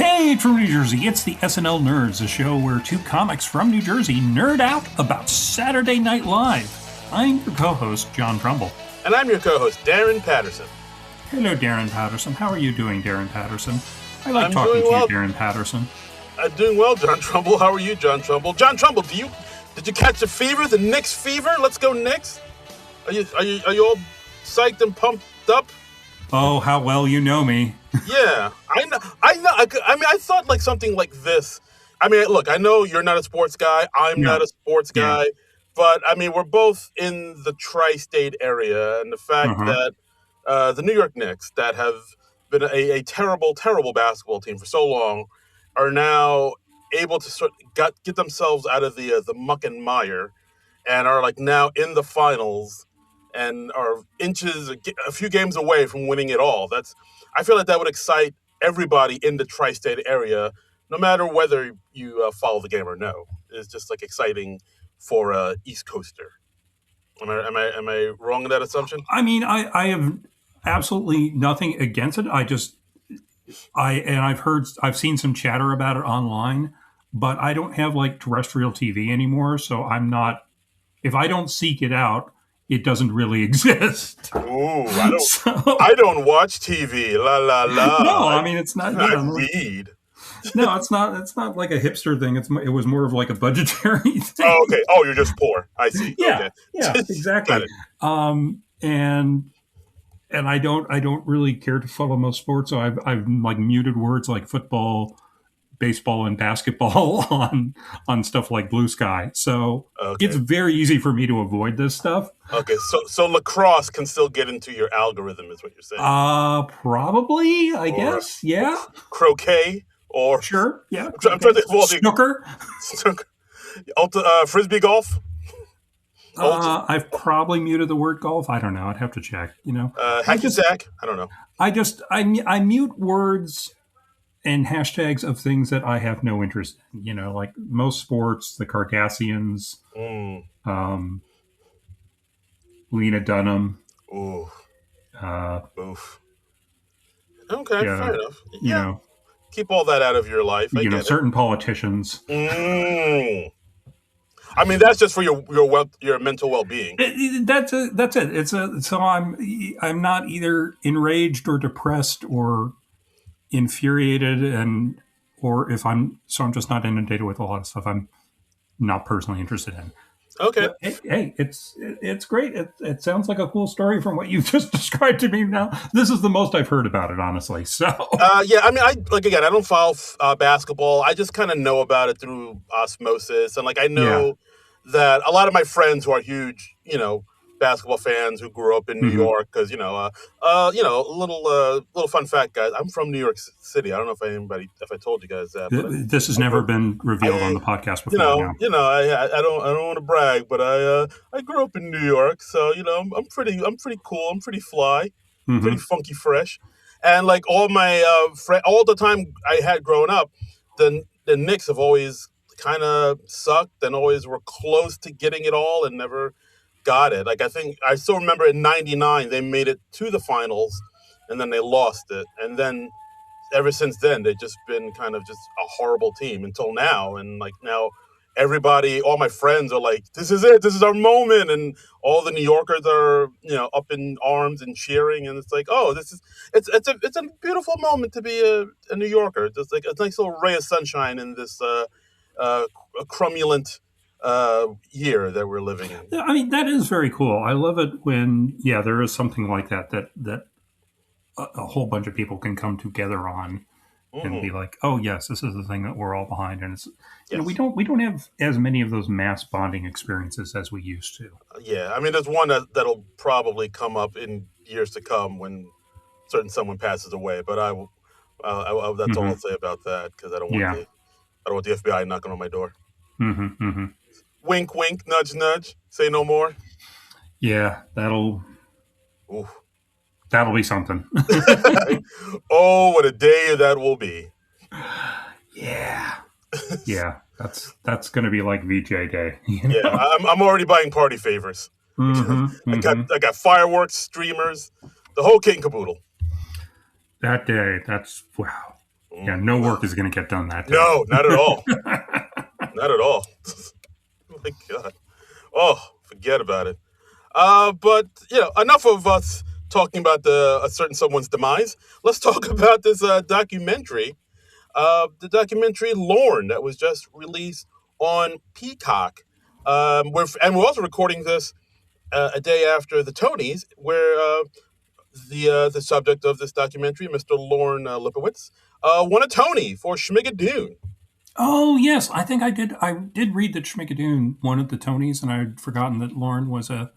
Kate from New Jersey. It's the SNL Nerds, a show where two comics from New Jersey nerd out about Saturday Night Live. I'm your co-host, John Trumbull. And I'm your co-host, Darren Patterson. Hello, Darren Patterson. How are you doing, Darren Patterson? I like talking to you, Darren Patterson. I'm doing well, John Trumbull. How are you, John Trumbull? John Trumbull, did you catch the fever, the Knicks fever? Let's go Knicks. Are you all psyched and pumped up? Oh, how well you know me. Yeah, I know. I mean, I thought like something like this. I mean, look, I know you're not a sports guy. I'm not a sports guy. But, I mean, we're both in the tri-state area. And the fact that the New York Knicks, that have been a terrible, terrible basketball team for so long, are now able to get themselves out of the muck and mire and are, like, now in the finals and are a few games away from winning it all. I feel like that would excite everybody in the tri-state area, no matter whether you follow the game or no. It's just, like, exciting for a East Coaster. Am I wrong in that assumption? I mean, I have absolutely nothing against it. I've seen some chatter about it online, but I don't have like terrestrial TV anymore, so I'm not. If I don't seek it out, it doesn't really exist. Ooh, I don't watch TV. La la la. No, I mean it's not. I read. No, it's not like a hipster thing. It was more of like a budgetary thing. Oh, okay. Oh, you're just poor. I see. Yeah, okay. Yeah, exactly. And I don't really care to follow most sports, so I've like muted words like football, baseball, and basketball on stuff like Blue Sky. So It's very easy for me to avoid this stuff. Okay, so lacrosse can still get into your algorithm, is what you're saying? Probably. I guess. Yeah. Croquet. Or sure, yeah. I'm trying to think snooker, frisbee golf. I've probably muted the word golf. I don't know. I'd have to check. Hacky sack. I don't know. I mute words and hashtags of things that I have no interest in. Like most sports, the Kardashians, Lena Dunham. Ooh. Oof. Okay, yeah, fair enough. Yeah. Keep all that out of your life. Certain politicians. I mean, that's just for your mental well-being. That's it. So I'm not either enraged or depressed or infuriated, I'm just not inundated with a lot of stuff I'm not personally interested in. Okay. Hey, it's great. It sounds like a cool story from what you just described to me. Now, this is the most I've heard about it, honestly. So, yeah. I mean, I don't follow basketball. I just kind of know about it through osmosis, and I know that a lot of my friends who are huge, basketball fans who grew up in New York, because a little fun fact, guys. I'm from New York City. I don't know if I told you guys that. But this has never been revealed on the podcast before. I don't want to brag, but I grew up in New York, so I'm pretty cool. I'm pretty fly, pretty funky fresh, and like all my all the time I had growing up, the Knicks have always kind of sucked and always were close to getting it all and never got it. Like, I think I still remember in '99 they made it to the finals and then they lost it, and then ever since then they've just been kind of just a horrible team until now. And like now everybody, all my friends are like, this is it, this is our moment, and all the New Yorkers are up in arms and cheering, and it's like, oh, it's a beautiful moment to be a New Yorker. Just like a nice little ray of sunshine in this crumulent year that we're living in. I mean, that is very cool. I love it when there is something like that a whole bunch of people can come together on and be like, oh yes, this is the thing that we're all behind. And it's we don't have as many of those mass bonding experiences as we used to. Yeah, I mean, there's one that'll probably come up in years to come when someone passes away. But that's all I'll say about that, because I don't want the FBI knocking on my door. Wink, wink, nudge, nudge. Say no more. Yeah, that'll be something. Oh, what a day that will be. Yeah. That's going to be like VJ Day. Yeah, I'm already buying party favors. I got fireworks, streamers, the whole kit and caboodle. That day, that's wow. Yeah, no work is going to get done that day. No, not at all. Not at all. My God. Oh, forget about it. But enough of us talking about a certain someone's demise. Let's talk about this documentary. The documentary Lorne that was just released on Peacock. We're also recording this a day after the Tonys, where the subject of this documentary, Mr. Lorne Lipowitz, won a Tony for Schmigadoon. Oh yes, I think I did. I did read that Schmigadoon won at the Tonys, and I'd forgotten that Lorne was a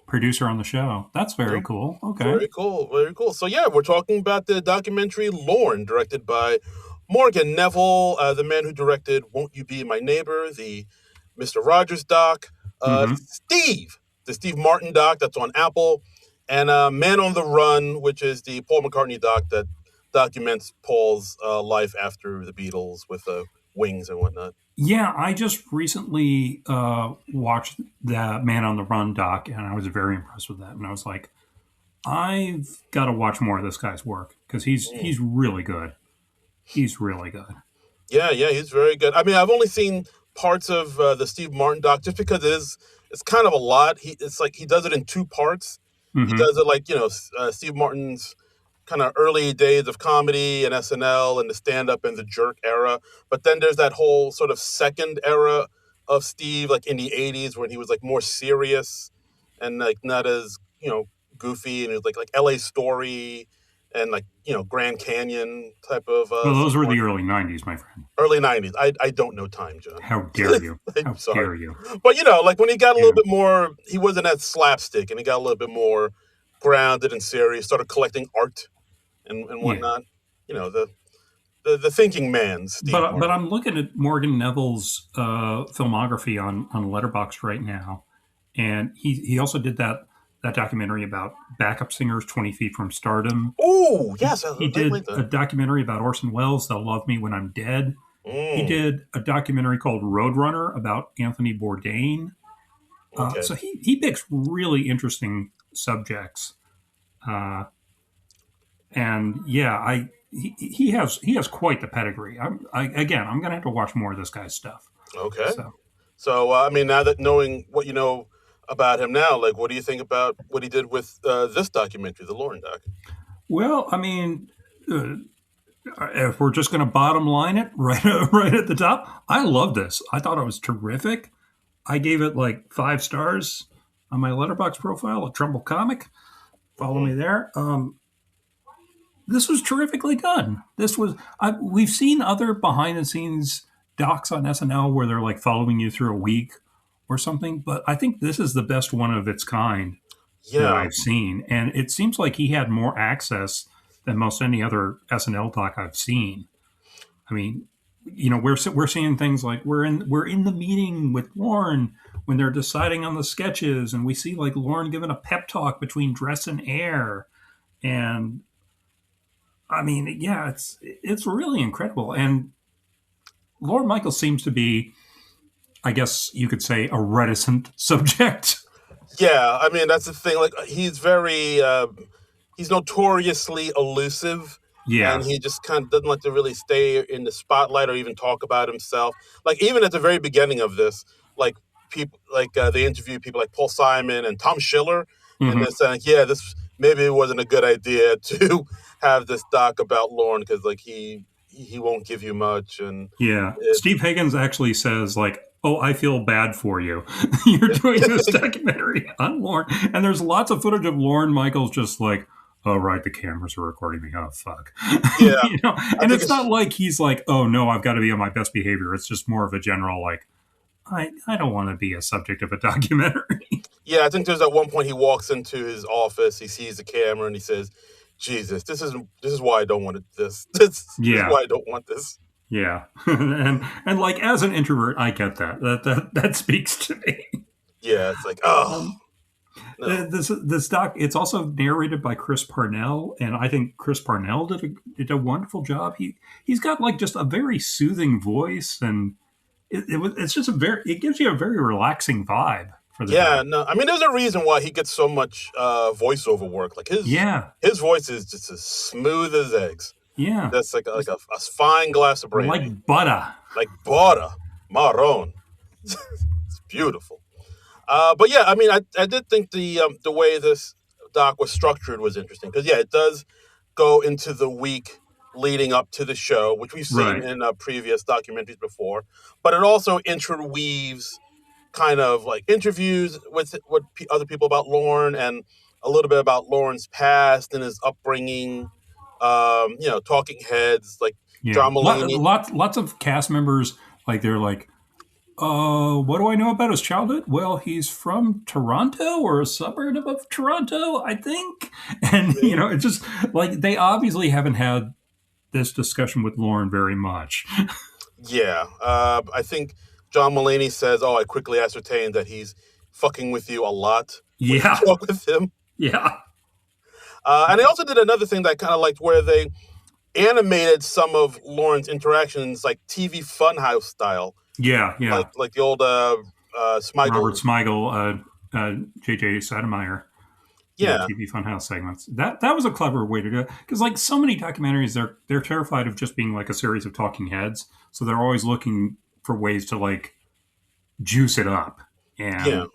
producer on the show. That's very Yep. cool. Okay. Very cool, very cool. So yeah, we're talking about the documentary Lorne, directed by Morgan Neville, the man who directed "Won't You Be My Neighbor," the Mister Rogers doc, Mm-hmm. the Steve Martin doc that's on Apple, and Man on the Run, which is the Paul McCartney doc that documents Paul's life after the Beatles with wings and whatnot. Yeah, I just recently watched the Man on the Run doc, and I was very impressed with that. And I was like, I've got to watch more of this guy's work because he's really good. He's really good. Yeah, he's very good. I mean, I've only seen parts of the Steve Martin doc just because it's kind of a lot. It's like he does it in two parts. He Mm-hmm. does it like Steve Martin's kind of early days of comedy and SNL and the stand up and the jerk era. But then there's that whole sort of second era of Steve, like in the '80s, when he was like more serious and like not as goofy, and it was like L.A. Story and like Grand Canyon type of Well, those Steve were the Martin. early '90s, my friend. Early '90s. I don't know time, John. How dare you? How I'm sorry. dare you? But like when he got a Yeah. little bit more, he wasn't that slapstick, and he got a little bit more grounded and serious. Started collecting art and Yeah. whatnot. The thinking man, Steve But Martin. I'm looking at Morgan Neville's filmography on Letterboxd right now, and he also did that documentary about backup singers 20 feet from stardom. Oh yes, He I did like a that. documentary about Orson Welles, They'll Love Me When I'm Dead. He Mm, did a documentary called Roadrunner about Anthony Bourdain. okay. So he picks really interesting subjects, uh, and yeah, he has quite the pedigree. Again, I'm going to have to watch more of this guy's stuff. Okay. So So I mean, now that knowing what you know about him now, like, what do you think about what he did with this documentary, the Lauren doc? well, I mean, if we're just going to bottom line it right right at the top, I love this. I thought it was terrific. I gave it like 5 stars on my Letterbox profile, a Trumbull comic. Follow Hmm. me there. This was terrifically done. We've seen other behind the scenes docs on SNL where they're like following you through a week or something, but I think this is the best one of its kind that Yeah, I've seen, and it seems like he had more access than most any other SNL doc I've seen. I mean, we're seeing things like we're in the meeting with Lorne when they're deciding on the sketches, and we see like Lorne giving a pep talk between dress and air, and I mean, yeah, it's really incredible. And Lorne Michaels seems to be, I guess you could say, a reticent subject. yeah. I mean, that's the thing. Like, he's notoriously elusive, and Yeah. he just kind of doesn't like to really stay in the spotlight or even talk about himself. Like, even at the very beginning of this, like people like they interviewed people like Paul Simon and Tom Schiller, and Hmm. they're saying, yeah, this maybe it wasn't a good idea to have this doc about Lorne because like he won't give you much, and Yeah. it's Steve Higgins actually says, like, oh, I feel bad for you. You're doing this documentary on Lorne. And there's lots of footage of Lorne Michaels just like, oh, right, the cameras are recording me. Oh, fuck. yeah. I And think it's not it's like he's like, oh, no, I've got to be on my best behavior. It's just more of a general, like, I don't want to be a subject of a documentary. Yeah, I think there's at one point he walks into his office, he sees the camera, and he says, "Jesus, this is why I don't want it. This is Yeah. why I don't want this." Yeah. And like, as an introvert, I get that. That speaks to me. Yeah, it's like, oh Um, no, this doc, it's also narrated by Chris Parnell, and I think Chris Parnell did a wonderful job. He's got like just a very soothing voice, and it's just it gives you a very relaxing vibe for the yeah, doc. no. I mean, there's a reason why he gets so much voiceover work. Like his Yeah, his voice is just as smooth as eggs. Yeah. That's like a fine glass of brandy, Like butter. like butter, marron. It's beautiful. But yeah, I mean, I did think the way this doc was structured was interesting because yeah, it does go into the week leading up to the show, which we've seen Right. in previous documentaries before, but it also interweaves kind of like interviews with other people about Lorne and a little bit about Lorne's past and his upbringing. Talking heads like Yeah. John Mulaney. Lots of cast members, like, they're like, what do I know about his childhood? Well, he's from Toronto or a suburb of Toronto, I think. And, it's just like they obviously haven't had this discussion with Lauren very much. Yeah, I think John Mulaney says, "Oh, I quickly ascertained that he's fucking with you a lot when you Yeah. talk with him." Yeah. And they also did another thing that I kind of liked, where they animated some of Lauren's interactions, like TV Funhouse style, Yeah. Yeah. like the old Smigel. Robert Smigel, J.J. Sotomayor. Yeah, Yeah, TV Funhouse segments. That was a clever way to do it because, like so many documentaries, they're terrified of just being like a series of talking heads, so they're always looking for ways to like juice it up. yeah.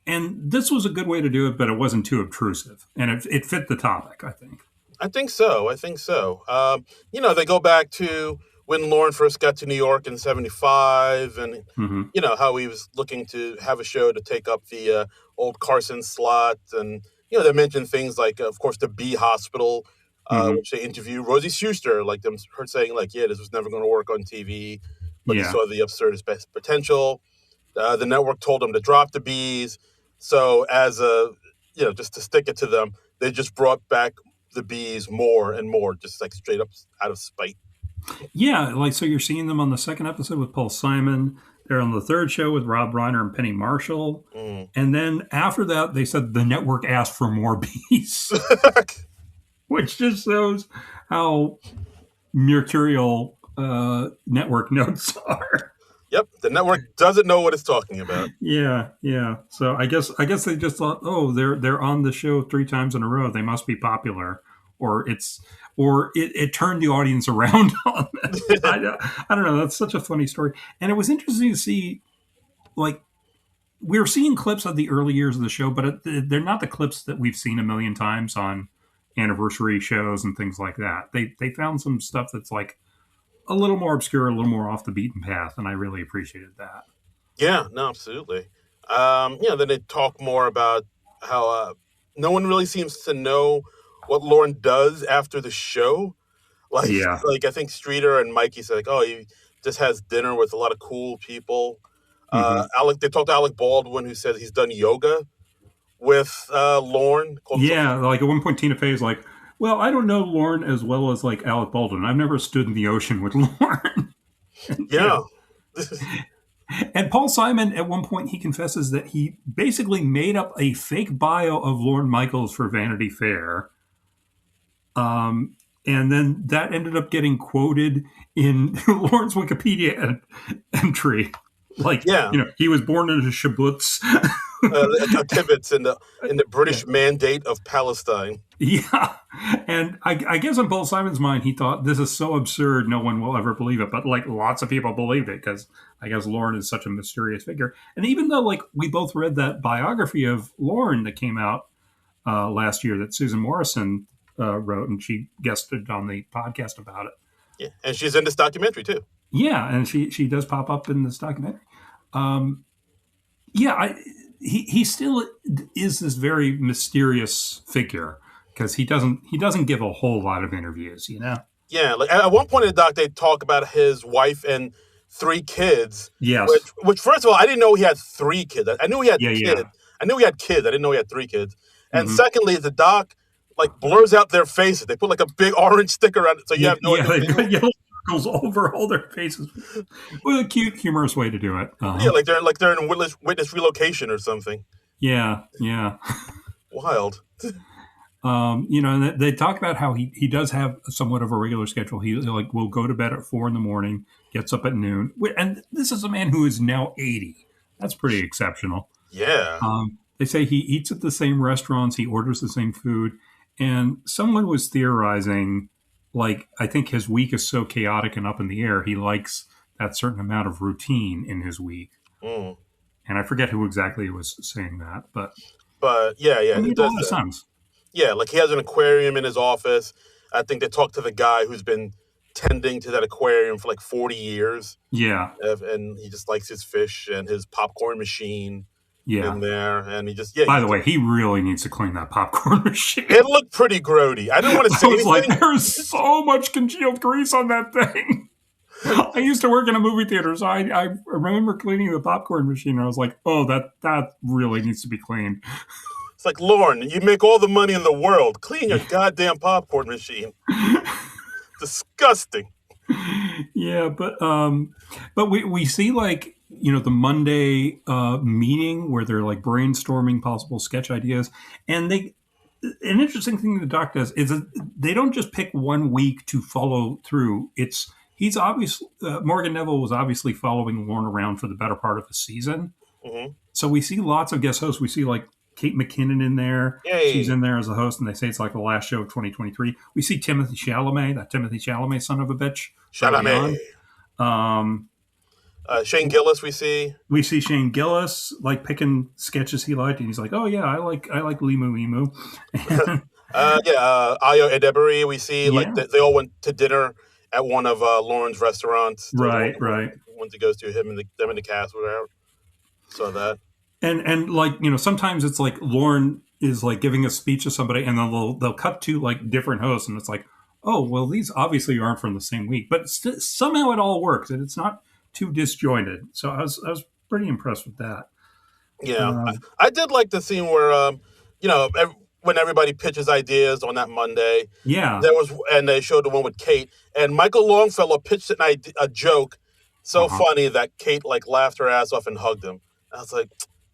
And this was a good way to do it, but it wasn't too obtrusive, and it fit the topic, I think. I think so. I think so. They go back to when Lorne first got to New York in '75, and Mm-hmm. how he was looking to have a show to take up the old Carson slot, and they mentioned things like, of course, the Bee Hospital, Mm-hmm. which they interviewed Rosie Schuster, like her saying, like, yeah, this was never going to work on TV, but he Yeah. saw the absurdist best potential. The network told him to drop the bees, so as a just to stick it to them, they just brought back the bees more and more, just like straight up out of spite. Yeah, like so you're seeing them on the second episode with Paul Simon. They're on the third show with Rob Reiner and Penny Marshall. Mm. And then after that, they said the network asked for more bees, which just shows how mercurial network notes are. Yep, the network doesn't know what it's talking about. Yeah, yeah. So I guess they just thought, oh, they're on the show 3 times in a row. They must be popular, or it turned the audience around on them. I don't know. That's such a funny story, and it was interesting to see. Like, we were seeing clips of the early years of the show, but they're not the clips that we've seen a million times on anniversary shows and things like that. They found some stuff that's like a little more obscure, a little more off the beaten path, and I really appreciated that. Yeah, no, absolutely. Then they talk more about how no one really seems to know what Lauren does after the show. Like, Yeah. like I think Streeter and Mikey said, like, oh, he just has dinner with a lot of cool people. Hmm. They talked to Alec Baldwin, who says he's done yoga with Lorne. Yeah, like at one point, Tina Fey is like, "Well, I don't know Lorne as well as like Alec Baldwin. I've never stood in the ocean with Lorne." Yeah. And Paul Simon, at one point, he confesses that he basically made up a fake bio of Lorne Michaels for Vanity Fair. And then that ended up getting quoted in Lorne's Wikipedia entry. Like, Yeah. He was born in a kibbutz. Tibbets in the British Yeah. Mandate of Palestine. Yeah. And I guess in Paul Simon's mind, he thought this is so absurd, no one will ever believe it. But like lots of people believed it because I guess Lorne is such a mysterious figure. And even though like we both read that biography of Lorne that came out last year that Susan Morrison wrote, and she guested on the podcast about it. Yeah, and she's in this documentary too. Yeah, and she does pop up in this documentary. He still is this very mysterious figure because he doesn't give a whole lot of interviews. Yeah, like at one point in the doc, they talk about his wife and 3 kids. Yes. Which first of all, I didn't know he had 3 kids. I knew he had Yeah, kids. yeah. I knew he had kids. I didn't know he had 3 kids. And Mhm. secondly, the doc like blurs out their faces. They put like a big orange sticker on it, so you have no Yeah, idea. they've got yellow circles over all their faces. What a cute, humorous way to do it. Yeah, like they're in witness relocation or something. Yeah, yeah. Wild. And they talk about how he does have somewhat of a regular schedule. He like will go to bed at 4 a.m, gets up at noon, and this is a man who is now 80. That's pretty exceptional. Yeah. They say he eats at the same restaurants, he orders the same food, and someone was theorizing like I think his week is so chaotic and up in the air. He likes that certain amount of routine in his week. Mm. And I forget who exactly was saying that, but But yeah, yeah, it it made a does lot of that. sense. Yeah, like he has an aquarium in his office. I think they talked to the guy who's been tending to that aquarium for like 40 years. Yeah, And he just likes his fish and his popcorn machine yeah. in there. And he just, yeah, By the way, he really needs to clean that popcorn it machine. looked pretty grody. I didn't want to I say was like, anything. there's so much congealed grease on that thing. I used to work in a movie theater, so I remember cleaning the popcorn machine. And I was like, oh, that really needs to be cleaned. It's like, Lorne, you make all the money in the world. Clean your goddamn popcorn machine. Disgusting. Yeah, but we see like the Monday meeting where they're like brainstorming possible sketch ideas, and an interesting thing the doc does is that they don't just pick one week to follow through. He's obviously Morgan Neville was obviously following Lorne around for the better part of the season, Mm-hmm. so we see lots of guest hosts. We see like Kate McKinnon in there. She's Yay. in there as a host, and they say it's like the last show of 2023. We see Timothy Chalamet, that Timothy Chalamet son of a bitch, early Chalamet. on. Um, Shane Gillis, we see. we see Shane Gillis like picking sketches he liked, and he's like, "Oh yeah, I like Limu Emu." And, Ayo Edebiri, we see. Like yeah, they all went to dinner at one of Lauren's restaurants. right, right. Ones he goes to, them and the cast, whatever. Saw that. And like sometimes it's like Lauren is like giving a speech to somebody, and then they'll cut to like different hosts, and it's like, oh well, these obviously aren't from the same week, but somehow it all works, and it's not too disjointed. So I was pretty impressed with that. Yeah, Um, I did like the scene where, you know, when everybody pitches ideas on that Monday, yeah, and they showed the one with Kate, and Michael Longfellow pitched a joke so uh-huh. funny that Kate like laughed her ass off and hugged him. I was like,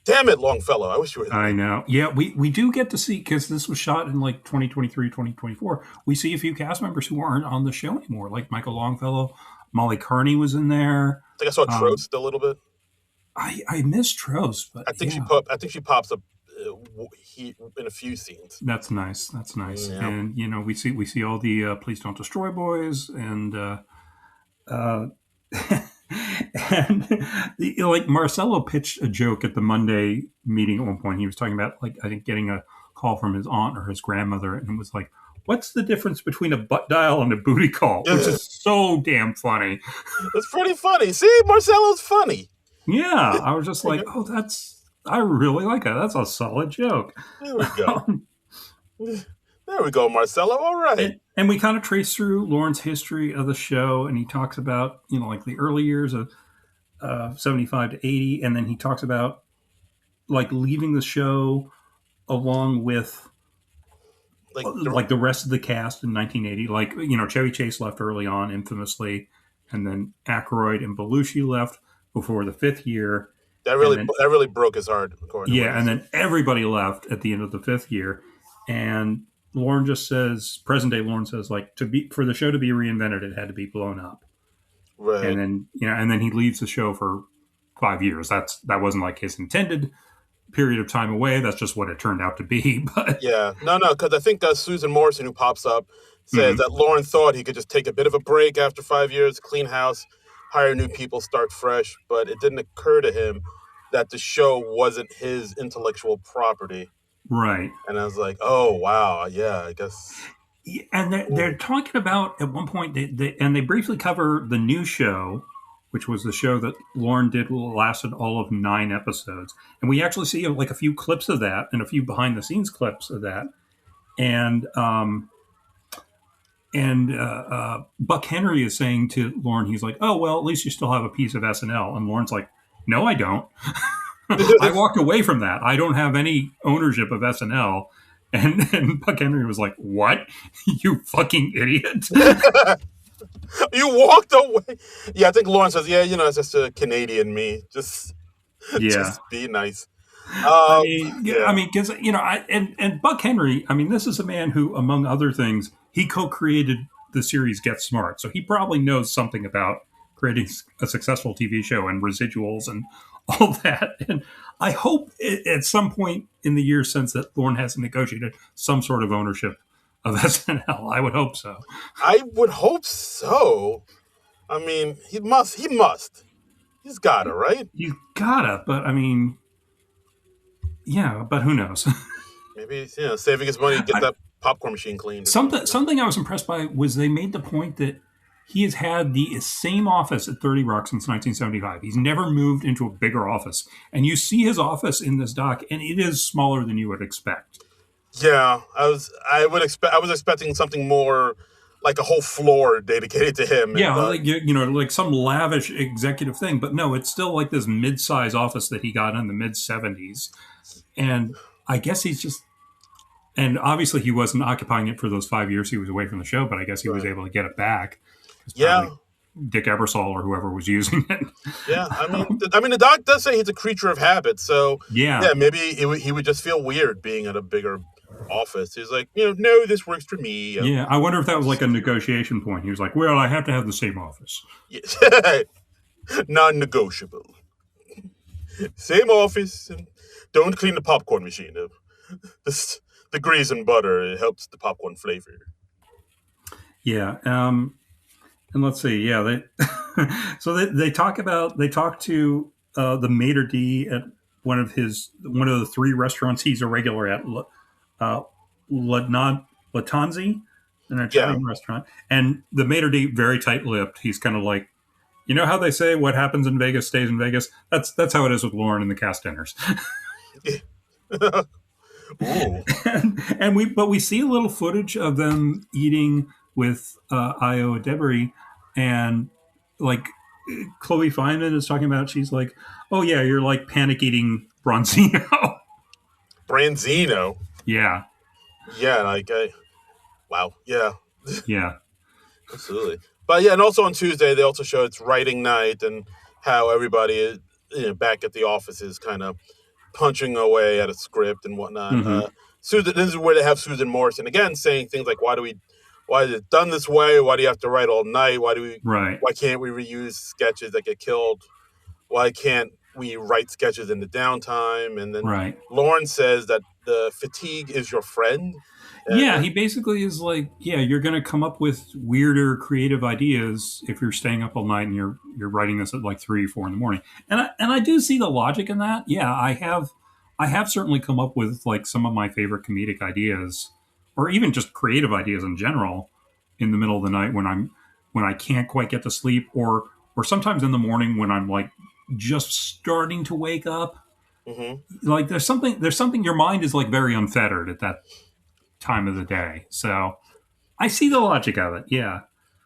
damn it, Longfellow, I wish you were I there. know. Yeah, we do get to see, because this was shot in like 2023, 2024. We see a few cast members who aren't on the show anymore, like Michael Longfellow. Molly Carney was in there. I think I saw Um, Trost a little bit. I miss Trost, but yeah, I think she pops up in a few scenes. that's nice. That's nice. Yeah. And we see all the Please Don't Destroy boys, and uh, and like Marcelo pitched a joke at the Monday meeting at one point. He was talking about like I think getting a call from his aunt or his grandmother, and it was like, "What's the difference between a butt dial and a booty call?" Which is so damn funny. It's pretty funny. See, Marcello's funny. Yeah, I was just like, "Oh, I really like that. That's a solid joke." There we go. There we go, Marcello. All right. And we kind of trace through Lawrence history of the show, and he talks about like the early years of 75 to 80, and then he talks about like leaving the show along with Like like the rest of the cast in 1980. Like Chevy Chase left early on, infamously, and then Aykroyd and Belushi left before the fifth year, and then that really broke his heart, according to what yeah, and then everybody left at the end of the fifth year, and Lorne just says, present day Lorne says, like, for the show to be reinvented, it had to be blown up. right. And then and then he leaves the show for 5 years. That wasn't like his intended period of time away. That's just what it turned out to be. But Yeah, no, because I think Susan Morrison, who pops up, says mhm, that Lauren thought he could just take a bit of a break after 5 years, clean house, hire new people, start fresh. But it didn't occur to him that the show wasn't his intellectual property. right. And I was like, oh wow, yeah, I guess. And they're talking about at one point, they briefly cover the new show, which was the show that Lorne did, lasted all of 9 episodes, and we actually see like a few clips of that and a few behind the scenes clips of that, and Buck Henry is saying to Lorne, he's like, "Oh well, at least you still have a piece of SNL," and Lorne's like, "No, I don't. I walked away from that. I don't have any ownership of SNL." And Buck Henry was like, "What? You fucking idiot!" You walked away. Yeah, I think Lauren says, yeah, it's just a Canadian me. Just Yeah, just be nice. I Um, mean, yeah, I yeah, mean, because and Buck Henry, I mean, this is a man who, among other things, he co-created the series Get Smart, so he probably knows something about creating a successful TV show and residuals and all that. And I hope at some point in the years since that Lorne has negotiated some sort of ownership of SNL. I would hope so. I would hope so. I mean, he must. He must. He's gotta, right? You gotta, but I mean, yeah, but who knows? Maybe saving his money to get I, that popcorn machine cleaned or something something. something I was impressed by was they made the point that he has had the same office at 30 Rock since 1975. He's never moved into a bigger office, and you see his office in this doc, and it is smaller than you would expect. Yeah, I was. I would expect. I was expecting something more, like a whole floor dedicated to him. Yeah, And like like some lavish executive thing, but no, it's still like this mid-size office that he got in the mid 70s, and I guess he's just and obviously he wasn't occupying it for those 5 years he was away from the show, but I guess he was right. able to get it back because Yeah, probably Dick Ebersol or whoever was using it. yeah. I mean, the doc does say he's a creature of habit. So Yeah, yeah, maybe he would just feel weird being at a bigger office. He's like, no, this works for me. yeah. I wonder if that was like a negotiation point. He was like, "Well, I have to have the same office." Yeah. Non-negotiable. Same office, and don't clean the popcorn machine. This the grease and butter, it helps the popcorn flavor. Yeah. And let's see. Yeah, so they talk to the maitre d at one of the three restaurants he's a regular at, uh, Latanzi, an Yeah, Italian restaurant, and the maitre d very tight lipped. He's kind of like, you know how they say what happens in Vegas stays in Vegas. That's how it is with Lorne and the cast dinners. ooh, And we see a little footage of them eating with Io Debris, and like Chloe Fineman is talking about. She's like, "Oh yeah, you're like panic eating Bronzino." Branzino. Yeah, Yeah, like wow, yeah, yeah, absolutely. But yeah, and also on Tuesday they also show it's writing night and how everybody is, back at the office is kind of punching away at a script and whatnot. hmm Susan, this is where they have Susan Morrison again saying things like, why is it done this way? Why do you have to write all night? right, Why can't we reuse sketches that get killed? Why can't we write sketches in the downtime?" And then right. Lorne says that the fatigue is your friend. Yeah, And he basically is like, yeah, you're going to come up with weirder creative ideas if you're staying up all night and you're writing this at like 3 or 4 in the morning. And I do see the logic in that. Yeah, I have certainly come up with like some of my favorite comedic ideas, or even just creative ideas in general, in the middle of the night when I can't quite get to sleep, or sometimes in the morning when I'm like just starting to wake up. mhm. Like there's something your mind is like very unfettered at that time of the day. So I see the logic of it. Yeah.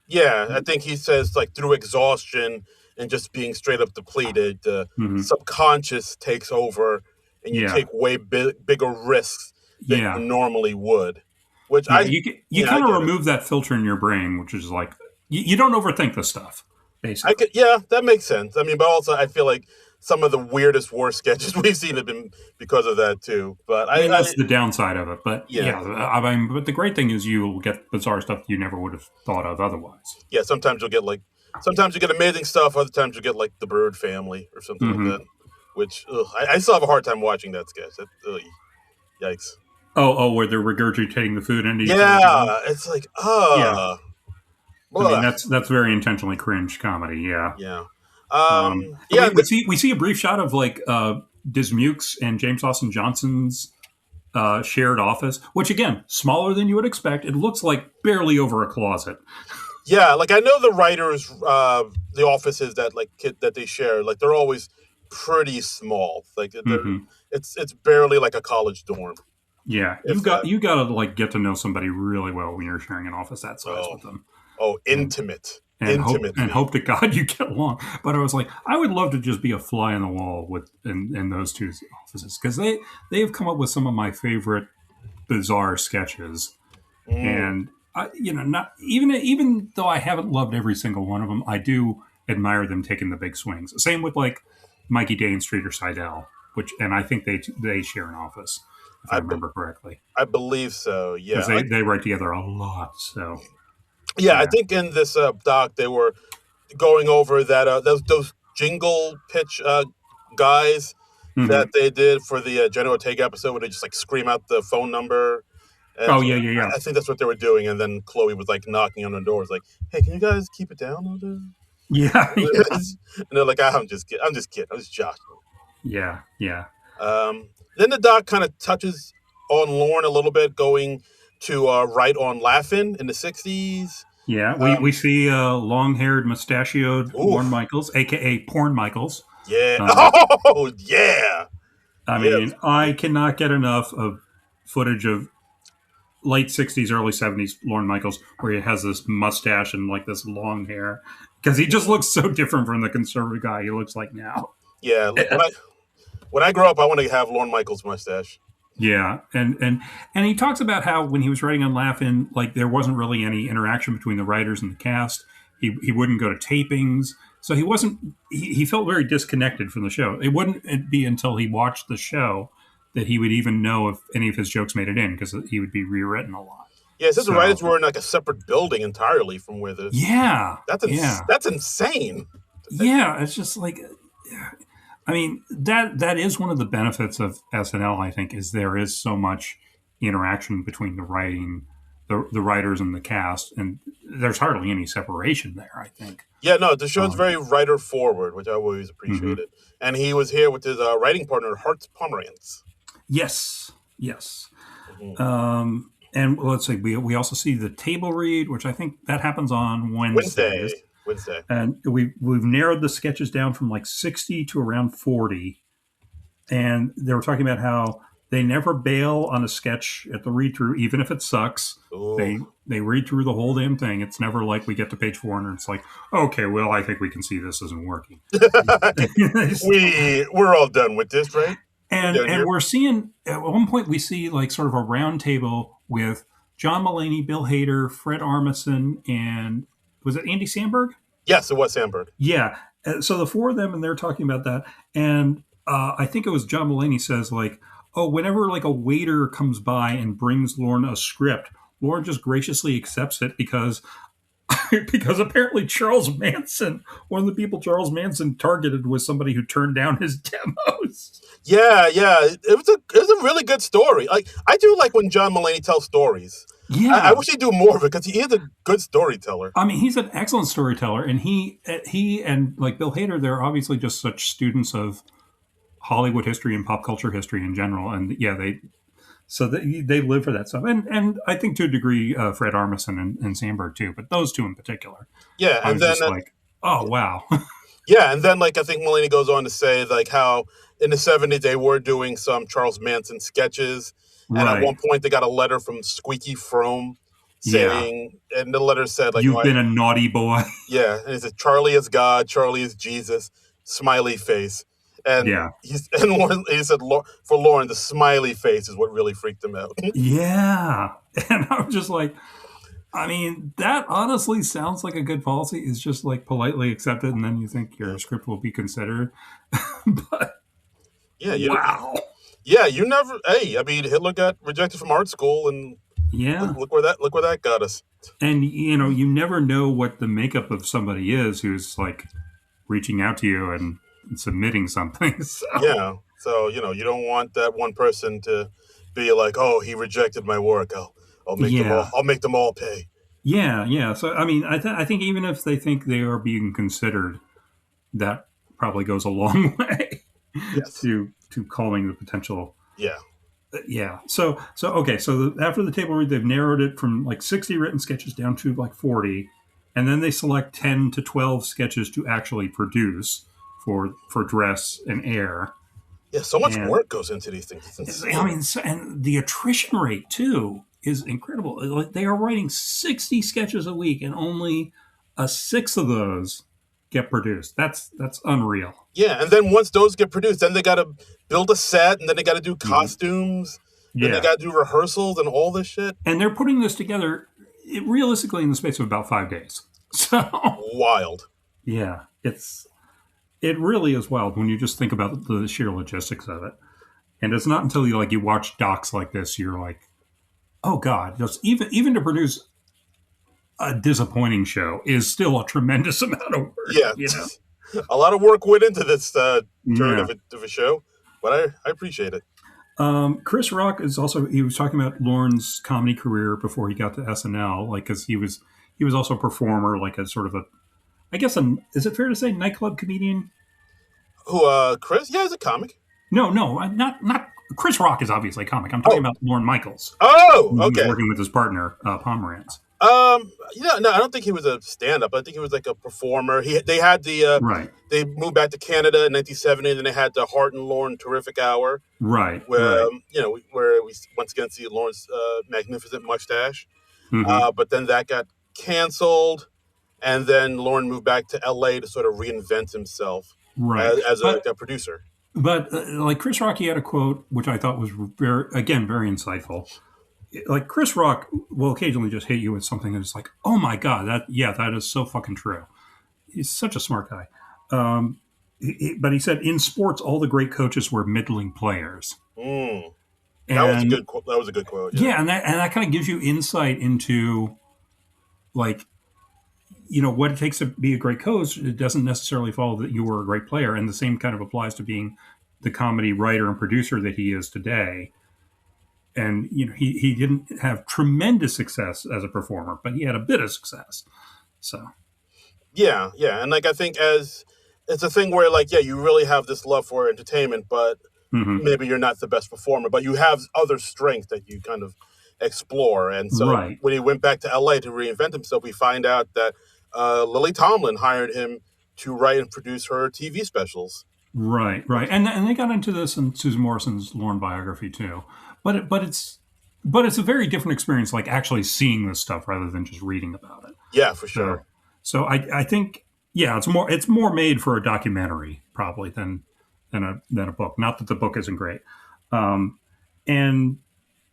Yeah, I think he says like through exhaustion and just being straight up depleted, the hmm subconscious takes over, and you Yeah. take way bigger risks than you Yeah. normally would. Which Yeah. You I kind of get it. remove that filter in your brain, which is like you don't overthink this stuff, I basically. could, yeah, that makes sense. I mean, but also I feel like some of the weirdest, worst sketches we've seen have been because of that too. But I mean, that's the downside of it. But yeah, yeah, I mean, but the great thing is you will get bizarre stuff you never would have thought of otherwise. yeah. Sometimes you get amazing stuff. Other times you get like the Bird Family or something like hmm that. Which I still have a hard time watching that sketch. Ugh, yikes. where they're regurgitating the food into each other's mouth. Yeah, it's like, Yeah. I mean, ugh, that's very intentionally cringe comedy. Yeah. yeah, And yeah, we see a brief shot of like Dismukes and James Austin Johnson's shared office, which again, smaller than you would expect. It looks like barely over a closet. yeah. Like I know the writers, the offices that that they share, like they're always pretty small. Like hmm it's barely like a college dorm, Yeah, if that. you got to like get to know somebody really well when you're sharing an office that size Oh, with them, oh, and intimately. hope to God you get along. But I was like, I would love to just be a fly on the wall in those two offices because they have come up with some of my favorite bizarre sketches. Mm, And not even though I haven't loved every single one of them, I do admire them taking the big swings. Same with like Mikey Day and Streeter Seidel, which and I think they share an office if I I be- remember correctly I believe so. because Yeah, they write together a lot. So yeah. I yeah, think in this doc they were going over that those jingle pitch guys hmm that they did for the Jenna Ortega episode where they just like scream out the phone number. And Oh so yeah, yeah, yeah, I think that's what they were doing. And then Chloe was like knocking on the door, was like, "Hey, can you guys keep it down a little yeah, yeah, bit?" And they're like, "I'm just kidding. I'm just kidding. I'm just joshing." yeah, yeah. Then the doc kind of touches on Lorne a little bit, going to right on Laughing in the '60s. Yeah, we Um, see long-haired, mustachioed Lorne oof, Michaels, aka Porn Michaels. yeah, Um, oh yeah, I yeah, mean, I cannot get enough of footage of late '60s, early '70s Lorne Michaels where he has this mustache and like this long hair because he just looks so different from the conservative guy he looks like now. yeah. Like when I grow up, I want to have Lorne Michaels mustache. Yeah, and he talks about how when he was writing on Laugh-In, like there wasn't really any interaction between the writers and the cast. He wouldn't go to tapings, so he wasn't. He felt very disconnected from the show. It wouldn't be until he watched the show that he would even know if any of his jokes made it in because he would be rewritten a lot. Yeah, it says the So writers were in like a separate building entirely from where the yeah, yeah, that's insane. yeah. It's just like I mean that is one of the benefits of SNL. I think is there is so much interaction between the writers and the cast, and there's hardly any separation there. I think. Yeah, no, the show's Um, very writer forward, which I always mhm. appreciated. And he was here with his writing partner, Hart Pomerantz. Yes, yes. Hmm. And let's see, we also see the table read, which I think that happens on Wednesdays. Wednesday. And we've narrowed the sketches down from like 60 to around 40. And they were talking about how they never bail on a sketch at the read through, even if it sucks. Ooh. They read through the whole damn thing. It's never like we get to page 400 and it's like, okay, well, I think we can see this isn't working. We're all done with this, right? We're done And here. we're seeing at one point we see like sort of a round table with John Mulaney, Bill Hader, Fred Armisen, and was it Andy Samberg? Yes, it was Sandberg. Yeah. So the four of them, and they're talking about that. And I think it was John Mulaney says like, oh, whenever like a waiter comes by and brings Lorne a script, Lorne just graciously accepts it because because apparently Charles Manson, one of the people Charles Manson targeted was somebody who turned down his demos. Yeah, yeah. It was a really good story. Like I do like when John Mulaney tells stories. I Yeah, wish he'd do more of it because he is a good storyteller. I mean, he's an excellent storyteller, and he and like Bill Hader, they're obviously just such students of Hollywood history and pop culture history in general. And yeah, they live for that stuff, and I think to a degree, Fred Armisen and Sandberg too, but those two in particular, Yeah, I and was then just like, oh wow, yeah, and then like I think Mulaney goes on to say like how in the '70s they were doing some Charles Manson sketches, and at right, one point they got a letter from Squeaky Fromme yeah, saying, and the letter said like, you've been a naughty boy, yeah, and it said Charlie is God, Charlie is Jesus, smiley face, and yeah, he said for Lauren the smiley face is what really freaked him out. yeah, and I was just like. I mean, that honestly sounds like a good policy. Is just like politely accepted, and then you think Yeah, your script will be considered. But yeah, wow, yeah, you never. Hey, I mean Hitler got rejected from art school, and yeah, look where that got us. and you never know what the makeup of somebody is who's like reaching out to you and submitting something. So Yeah. So, you don't want that one person to be like, "Oh, he rejected my work. I'll make them all yeah, I'll make them all pay." yeah, yeah. So I mean, I think even if they think they are being considered, that probably goes a long way Yes. to calming the potential. Yeah. Yeah. So okay. So after the table read, they've narrowed it from like 60 written sketches down to like 40, and then they select 10 to 12 sketches to actually produce for dress and air. Yeah, so much And work goes into these things. It's I insane. mean, and the attrition rate too is incredible. Like they are writing 60 sketches a week, and only a sixth of those get produced. That's unreal. Yeah, and then once those get produced, then they got to build a set, and then they got to do Mhm. costumes, then they Yeah, got to do rehearsals and all this shit. and they're putting this together realistically in the space of about 5 days. So Wild. yeah, it really is wild when you just think about the sheer logistics of it. And it's not until you watch docs like this, you're like, oh god, just even to produce a disappointing show is still a tremendous amount of work. Yeah. You know? A lot of work went into this turn Yeah. of a show, but I appreciate it. Chris Rock is also, he was talking about Lorne's comedy career before he got to SNL, like, because he was also a performer, like a sort of a, I guess, is it fair to say nightclub comedian? Who, Chris? Yeah, he's a comic. No, no, not Chris Rock is obviously a comic. I'm talking Oh, about Lorne Michaels, oh, when he was okay. working with his partner Pomerantz. No, I don't think he was a stand-up. I think he was like a performer. They had Right, they moved back to Canada in 1970, and then they had the Hart and Lorne Terrific Hour, right, where right. where we once again see Lorne's magnificent mustache. Hmm. But then that got canceled, and then Lorne moved back to L.A. to sort of reinvent himself Right. as But a producer. like Chris Rock, he had a quote which I thought was very insightful. Like Chris Rock will occasionally just hit you with something that's like, oh my god, that is so fucking true. He's such a smart guy. Um, but he said in sports, all the great coaches were middling players, Mm. That was a and that was a good quote. Yeah. yeah, and that kind of gives you insight into like what it takes to be a great coach. It doesn't necessarily follow that you were a great player, and the same kind of applies to being the comedy writer and producer that he is today. And he didn't have tremendous success as a performer, but he had a bit of success. So Yeah, yeah, and like I think as it's a thing where like you really have this love for entertainment, but mhm. maybe you're not the best performer, but you have other strengths that you kind of explore. And so Right, when he went back to LA to reinvent himself, we find out that Lily Tomlin hired him to write and produce her TV specials. right, and they got into this in Susan Morrison's Lorne biography too. But it's a very different experience, like actually seeing this stuff rather than just reading about it. Yeah, for So sure. I think yeah, it's more made for a documentary probably than a book. Not that the book isn't great. And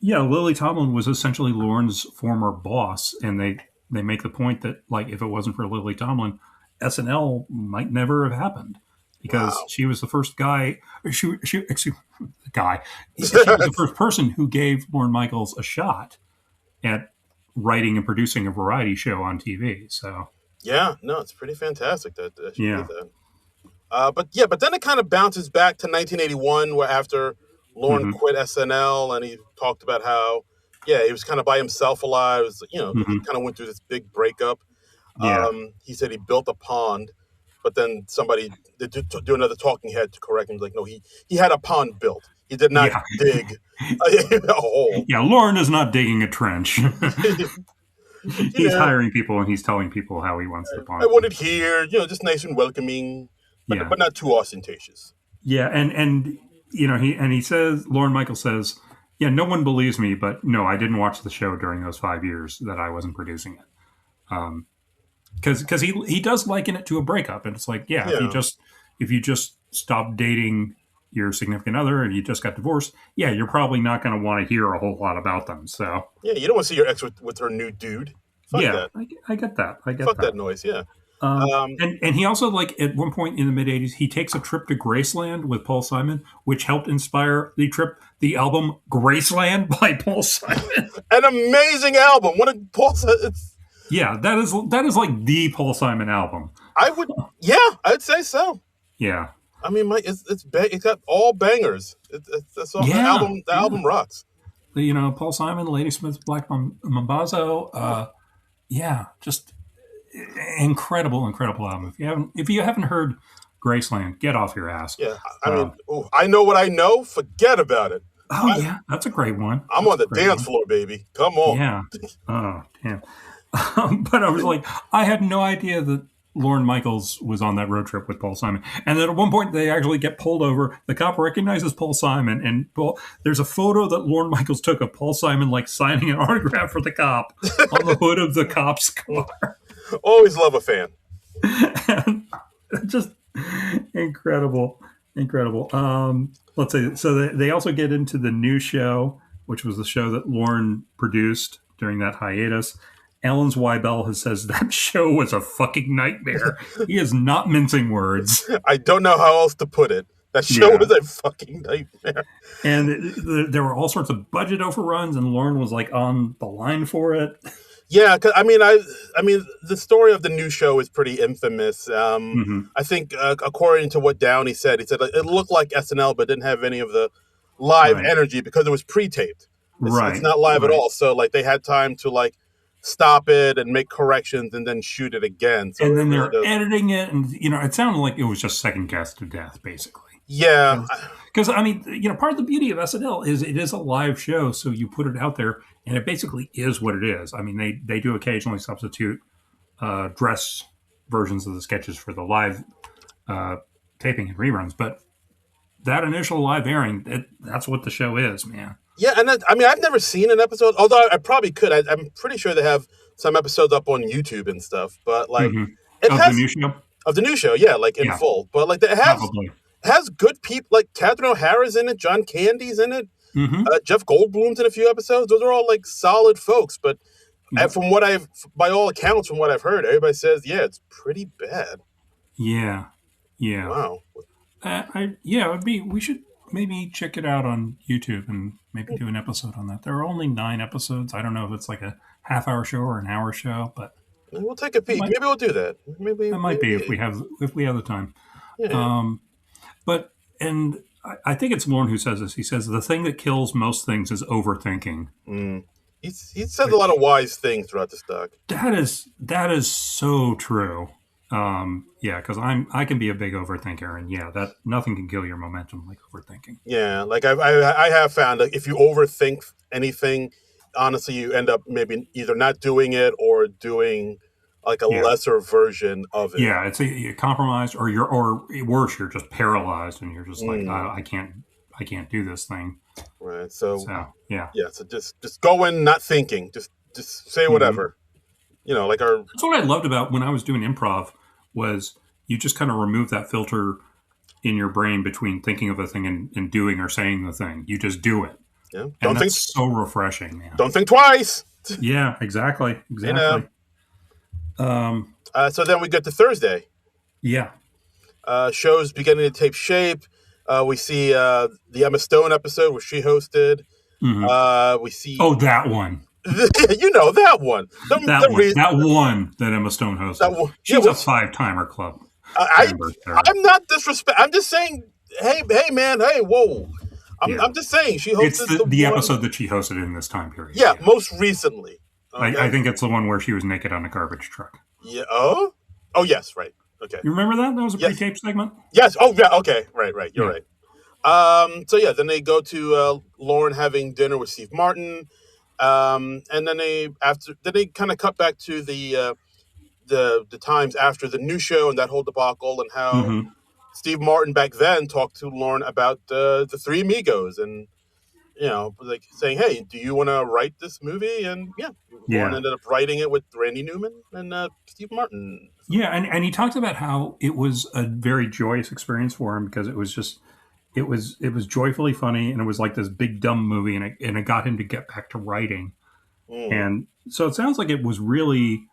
yeah, Lily Tomlin was essentially Lorne's former boss, and they make the point that like if it wasn't for Lily Tomlin, SNL might never have happened because Wow. she was the first guy. She excuse guy. She was the first person who gave Lorne Michaels a shot at writing and producing a variety show on TV. So Yeah, no, it's pretty fantastic that she did yeah. that. But then it kind of bounces back to 1981, where after Lorne Hmm. quit SNL, and he talked about how, he was kind of by himself a lot. It was, he Hmm. kind of went through this big breakup. Yeah. He said he built a pond, but then somebody did do another talking head to correct him. Like, no, he had a pond built. He did not Yeah. dig a hole. Yeah. Lauren is not digging a trench. you He's know, hiring people and he's telling people how he wants the I pond. want it here, just nice and welcoming, Yeah. but not too ostentatious. Yeah. And he says, Lauren Michael says, yeah, no one believes me, but no, I didn't watch the show during those 5 years that I wasn't producing it. Because he does liken it to a breakup, and it's like, yeah, Yeah. if you just stop dating your significant other and you just got divorced, yeah, you're probably not going to want to hear a whole lot about them. So Yeah, you don't want to see your ex with her new dude. Fuck yeah, that. I get that. I get Fuck that. that noise. Yeah. Um, Um, and he also like at one point in the mid '80s, he takes a trip to Graceland with Paul Simon, which helped inspire the album Graceland by Paul Simon. an amazing album. What a Paul said. Yeah, that is like the Paul Simon album. I would. Yeah, I'd say so. Yeah, I mean, it's got all bangers. That's all, yeah, the yeah. album rocks. Paul Simon, Ladysmith, Black Mambazo. Yeah, just incredible album. If you haven't heard Graceland, get off your ass. Yeah, I Uh, mean, ooh, I know what I know. Forget about it. oh yeah, that's a great one. I'm That's on a the great dance one. floor, baby. Come on. Yeah. Oh damn. But I was like, I had no idea that Lorne Michaels was on that road trip with Paul Simon. And then at one point, they actually get pulled over. The cop recognizes Paul Simon, and there's a photo that Lorne Michaels took of Paul Simon like signing an autograph for the cop on the hood of the cop's car. Always love a fan. And just incredible. Let's see. So they also get into the new show, which was the show that Lorne produced during that hiatus. Alan Zweibel has says that show was a fucking nightmare. He is not mincing words. I don't know how else to put it. That show Yeah. was a fucking nightmare. And there were all sorts of budget overruns, and Lorne was like on the line for it. Yeah, 'cause, I mean, the story of the new show is pretty infamous. Hmm. I think, according to what Downey said, he said it looked like SNL, but didn't have any of the live right, energy because it was pre-taped. It's right, not live at right. all. So like they had time to like stop it and make corrections and then shoot it again. So And it then really they're does. editing it, and it sounded like it was just second guessed to death, basically. Yeah, Because I mean, part of the beauty of SNL is it is a live show, so you put it out there, and it basically is what it is. I mean, they do occasionally substitute dress versions of the sketches for the live uh, taping and reruns, but that initial live airing, that's what the show is, man. yeah, and I mean I've never seen an episode, although I probably could. I'm pretty sure they have some episodes up on YouTube and stuff. But like Hmm. it Of the has new show, of the new show, yeah, like in yeah, full. But like probably. it has good people like Catherine O'Hara's in it, John Candy's in it, Hmm. Jeff Goldblum's in a few episodes. Those are all like solid folks. But Yep. from what by all accounts, from what I've heard, everybody says, yeah, it's pretty bad. Yeah, yeah. Wow. Yeah, it'd be. We should maybe check it out on YouTube and maybe do an episode on that. There are only 9 episodes. I don't know if it's like a half-hour show or an hour show, but We'll take a it peek. might Maybe we'll do that. Maybe, that might be if we maybe. have the time. Yeah. Um, but and I think it's Lorne who says this. He says the thing that kills most things is overthinking. Mm. He says a lot of Which wise things throughout the stock. that is so true. Yeah, because I can be a big overthinker, and yeah, that nothing can kill your momentum like overthinking. Yeah, like I have found that if you overthink anything, honestly, you end up maybe either not doing it or doing like a Yeah, lesser version of it. yeah, it's you're compromised, or worse, you're just paralyzed, and you're just like, Mm, I can't do this thing. right. So So yeah, yeah, so just go in not thinking. Just say hmm whatever. Like our that's what I loved about when I was doing improv was you just kind of remove that filter in your brain between thinking of a thing and doing or saying the thing. You just do it, yeah. and that's so refreshing, man. Don't think twice. Yeah, exactly, You know. exactly. Um, So then we get to Thursday. yeah. Shows beginning to take shape. We see the Emma Stone episode where she hosted. Hmm. We see Oh, that one. that one. That one that Emma Stone That hosted. one. Yeah, She's a five-timer club I member there. I'm not disrespect. I'm just saying. Hey man. Hey whoa. Yeah, I'm just saying she it's hosted the one. episode that she hosted in this time period. Yeah, Yeah, most recently. I Okay. think it's the one where she was naked on a garbage truck. Yeah. Oh. Oh yes. Right. Okay. You remember that? That was a Yes. pre-taped segment. Yes. Oh yeah. Okay. Right. Right. You're Yeah. right. So yeah, then they go to Lorne having dinner with Steve Martin, and then they kind of cut back to the times after the new show and that whole debacle and how Hmm. Steve Martin back then talked to Lorne about the Three Amigos and like saying, "Hey, do you want to write this movie?" And yeah, Lorne Yeah. ended up writing it with Randy Newman and Steve Martin. Yeah, and he talked about how it was a very joyous experience for him because it was joyfully funny, and it was like this big dumb movie, and it got him to get back to writing. Mm. And so it sounds like it was really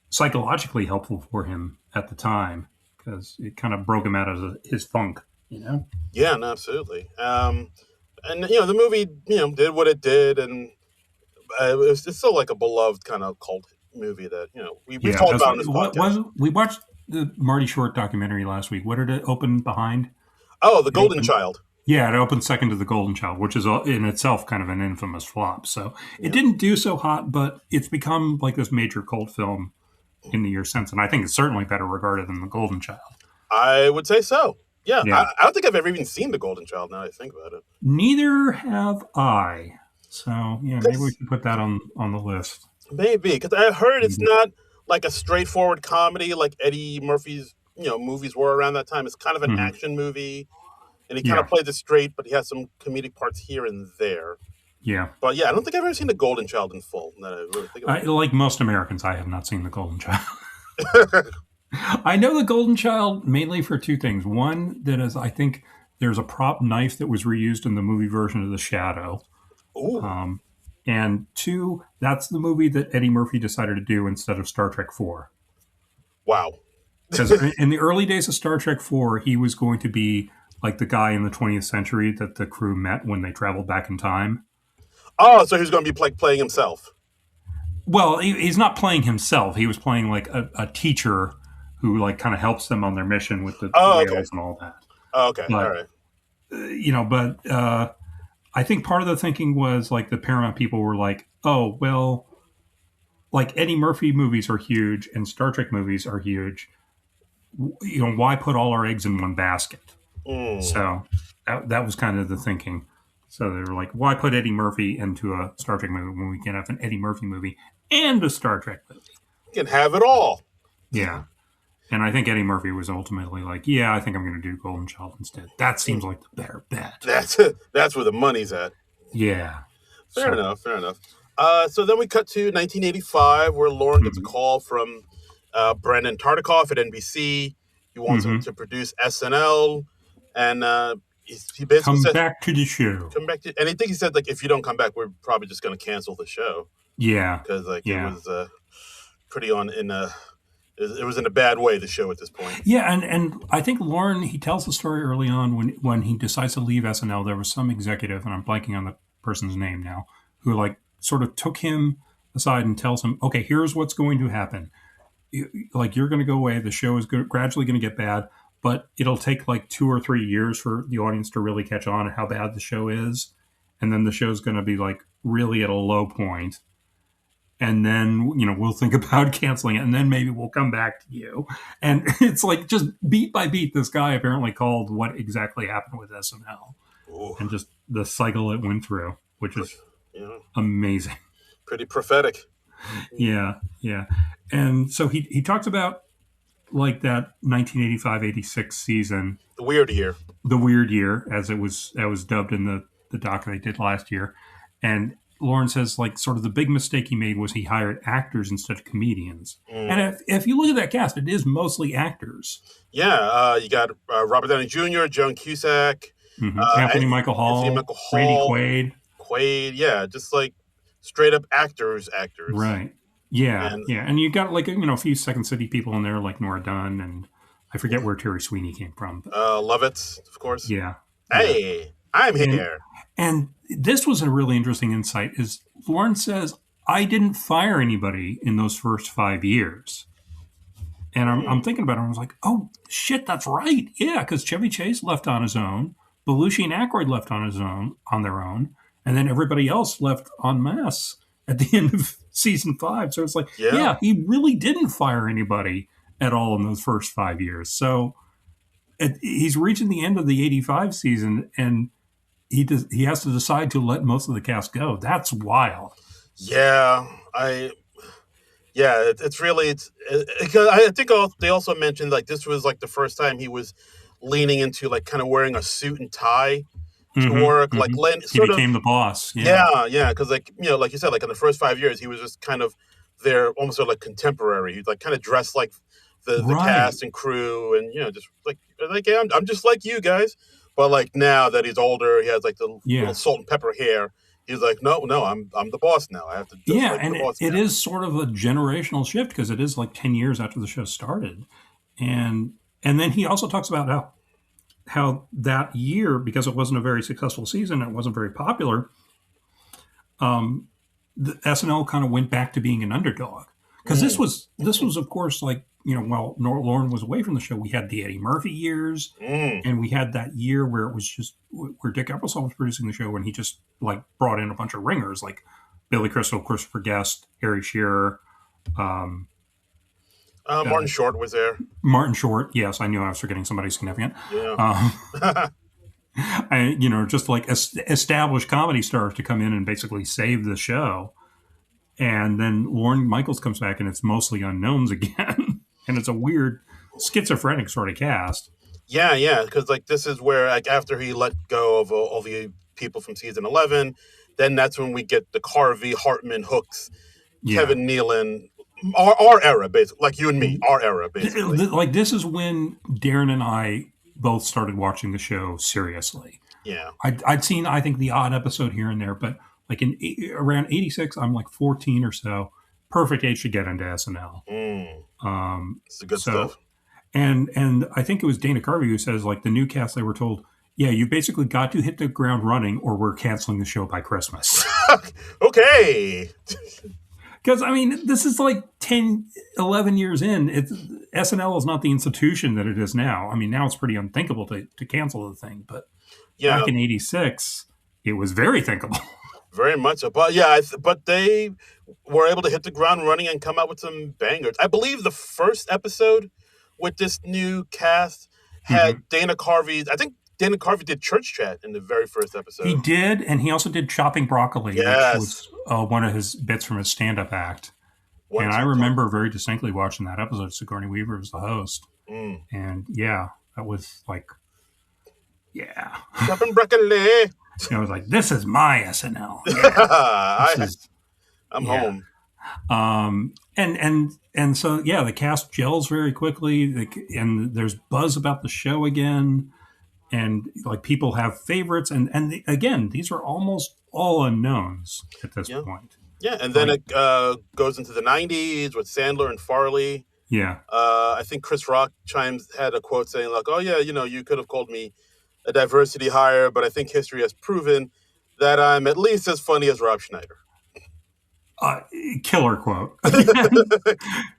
psychologically helpful for him at the time because it kind of broke him out of his funk, you know? Yeah, no, absolutely. And the movie did what it did, and it's still like a beloved kind of cult movie that we've Yeah. talked about on this What podcast. was we watched the Marty Short documentary last week? What did it open behind? Oh, The It Golden opened, Child. yeah, it opened second to The Golden Child, which is in itself kind of an infamous flop. So it Yeah, didn't do so hot, but it's become like this major cult film in the years since, and I think it's certainly better regarded than The Golden Child. I would say so. Yeah, Yeah. I don't think I've ever even seen The Golden Child. Now that I think about it. Neither have I. So yeah, maybe we 'Cause should put that on the list. maybe because I heard it's Mhm. not like a straightforward comedy like Eddie Murphy's movies were around that time. It's kind of an Mhm. action movie, and he kind of Yeah, plays it straight, but he has some comedic parts here and there. yeah. But yeah, I don't think I've ever seen The Golden Child in full. Now that I really think Like most Americans, I have not seen The Golden Child. about it. I know The Golden Child mainly for two things. One, that is, I think there's a prop knife that was reused in the movie version of The Shadow. Ooh, Um, and two, that's the movie that Eddie Murphy decided to do instead of Star Trek 4. wow. Because in the early days of Star Trek 4, he was going to be like the guy in the 20th century that the crew met when they traveled back in time. Oh, so he's going to be like playing himself. Well, he's not playing himself. He was playing like a teacher who like kind of helps them on their mission with the Oh, okay. whales and all that. Oh, okay. All But right. but I think part of the thinking was like the Paramount people were like, oh, well, like Eddie Murphy movies are huge and Star Trek movies are huge. Why put all our eggs in one basket? Mm. So that was kind of the thinking. So they were like, why put Eddie Murphy into a Star Trek movie when we can have an Eddie Murphy movie and a Star Trek movie? You can have it all. Yeah. And I think Eddie Murphy was ultimately like, yeah, I think I'm going to do Golden Child instead. That seems like the better bet. That's where the money's at. Yeah. Fair enough. So then we cut to 1985, where Lorne gets a call from Brandon Tartikoff at NBC. He wants him to produce SNL, and he basically come said, back to the show. "Come back to." And I think he said, like, if you don't come back, we're probably just going to cancel the show. Yeah, because it was pretty on in a. It was in a bad way, the show at this point. Yeah, and I think Lorne, he tells the story early on when he decides to leave SNL. There was some executive, and I'm blanking on the person's name now, who like sort of took him aside and tells him, okay, here's what's going to happen. You're going to go away. The show is gradually going to get bad, but it'll take like 2 or 3 years for the audience to really catch on to how bad the show is. And then the show's going to be like really at a low point. And then, we'll think about canceling it, and then maybe we'll come back to you. And it's like just beat by beat, this guy apparently called what exactly happened with SNL. Ooh. And just the cycle it went through, which is amazing. Pretty prophetic. Yeah. And so he talks about like that 1985-86 season. The weird year, as it was dubbed in the doc they did last year. And Lorne says, like, sort of the big mistake he made was he hired actors instead of comedians. And if you look at that cast, it is mostly actors. Yeah, you got Robert Downey Jr., Joan Cusack, Anthony Michael Hall, Randy Quaid. Yeah, just like straight up actors. Right. Yeah, and you got like a few Second City people in there, like Nora Dunn, and I forget where Terry Sweeney came from. Lovitz, of course. Yeah. Hey, I'm here. And this was a really interesting insight. Is Lorne says, I didn't fire anybody in those first 5 years. And I'm thinking about it. I was like, oh, shit, that's right. Yeah, because Chevy Chase left on his own. Belushi and Aykroyd left on their own. And then everybody else left en masse at the end of season 5. So it's like, yeah, he really didn't fire anybody at all in those first 5 years. So he's reaching the end of the 85 season, and he has to decide to let most of the cast go. That's wild. Yeah, it's really because I think they also mentioned like this was like the first time he was leaning into like kind of wearing a suit and tie to work. Like he became the boss. Yeah, because like like you said, like in the first 5 years, he was just kind of their almost sort of like contemporary. He'd like kind of dressed like the cast and crew, and just like yeah, I'm just like you guys. But like now that he's older, he has like the little salt and pepper hair. He's like, no, I'm the boss now. I have to. And it is sort of a generational shift because it is like 10 years after the show started, and then he also talks about how that year, because it wasn't a very successful season, it wasn't very popular. The SNL kind of went back to being an underdog because this was of course like. While Lorne was away from the show, we had the Eddie Murphy years, and we had that year where it was just where Dick Eccleston was producing the show, and he just like brought in a bunch of ringers like Billy Crystal, Christopher Guest, Harry Shearer. Martin Short was there. Martin Short, yes, I knew I was forgetting somebody significant. Yeah. Just like established comedy stars to come in and basically save the show. And then Lorne Michaels comes back, and it's mostly unknowns again. And it's a weird schizophrenic sort of cast. Yeah, because like this is where like after he let go of all the people from season 11, then that's when we get the Carvey, Hartman, Hooks, Kevin Nealon, our era basically, like you and me, our era basically. Like this is when Darren and I both started watching the show seriously. Yeah, I'd seen I think the odd episode here and there, but like around 86, I'm like 14 or so. Perfect age to get into SNL. It's good stuff. And I think it was Dana Carvey who says, like, the new cast, they were told, yeah, you basically got to hit the ground running or we're canceling the show by Christmas. Okay. Because, I mean, this is like 10, 11 years in. SNL is not the institution that it is now. I mean, now it's pretty unthinkable to cancel the thing. But back in 86, it was very thinkable. Very much so. But yeah, but they were able to hit the ground running and come out with some bangers. I believe the first episode with this new cast had Hmm. Dana Carvey. I think Dana Carvey did Church Chat in the very first He episode. did, and he also did Chopping Broccoli, which Yes, was one of his bits from his stand-up act. And once I upon. remember very distinctly watching that episode. Sigourney Weaver was the host, Mm. and yeah, that was like, yeah, Chopping broccoli. I was like, this is my SNL. Yeah, this I, is I'm yeah. home. And so yeah, the cast gels very quickly, and there's buzz about the show again, and like people have favorites, and again, these are almost all unknowns at this Yeah, point. yeah, and then Like, it goes into the '90s with Sandler and Farley. yeah, I think Chris Rock had a quote saying like, "Oh yeah, you could have called me a diversity hire, but I think history has proven that I'm at least as funny as Rob Schneider." uh, killer quote.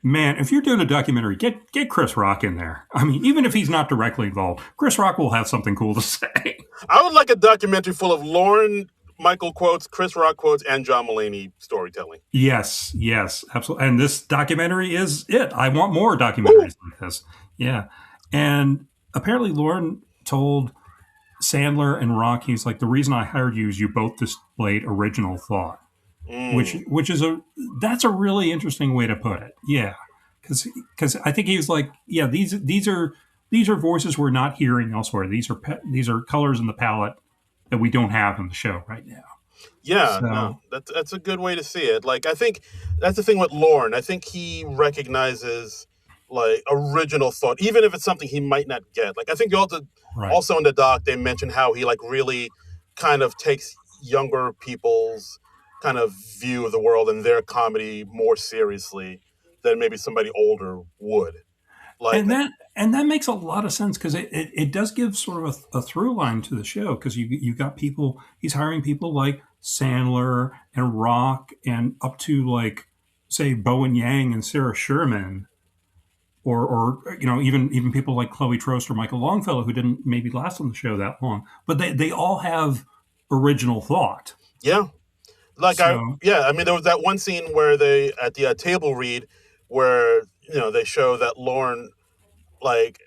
Man, if you're doing a documentary, get Chris Rock in there. I mean, even if he's not directly involved, Chris Rock will have something cool to say. I would like a documentary full of Lorne Michael quotes, Chris Rock quotes, and John Mulaney storytelling. Yes, yes, absolutely. And this documentary is it. I want more Woo! documentaries like this. Yeah. And apparently Lauren told Sandler and Rock, he's like, the reason I hired you is you both displayed original thought, Mm. which is that's a really interesting way to put it. Yeah. Cause I think he was like, yeah, these are voices we're not hearing elsewhere. These are colors in the palette that we don't have in the show right now. Yeah, no, So, that's a good way to see it. Like, I think that's the thing with Lorne. I think he recognizes like original thought, even if it's something he might not get. Like, I think right. also in the doc they mentioned how he like really kind of takes younger people's kind of view of the world and their comedy more seriously than maybe somebody older would. Like, And that makes a lot of sense because it does give sort of a through line to the show because you got people, he's hiring people like Sandler and Rock and up to like say Bowen Yang and Sarah Sherman, or you know, even people like Chloe Trost or Michael Longfellow who didn't maybe last on the show that long, but they all have original thought. yeah, like So I mean, there was that one scene where they at the table read where they show that Lorne like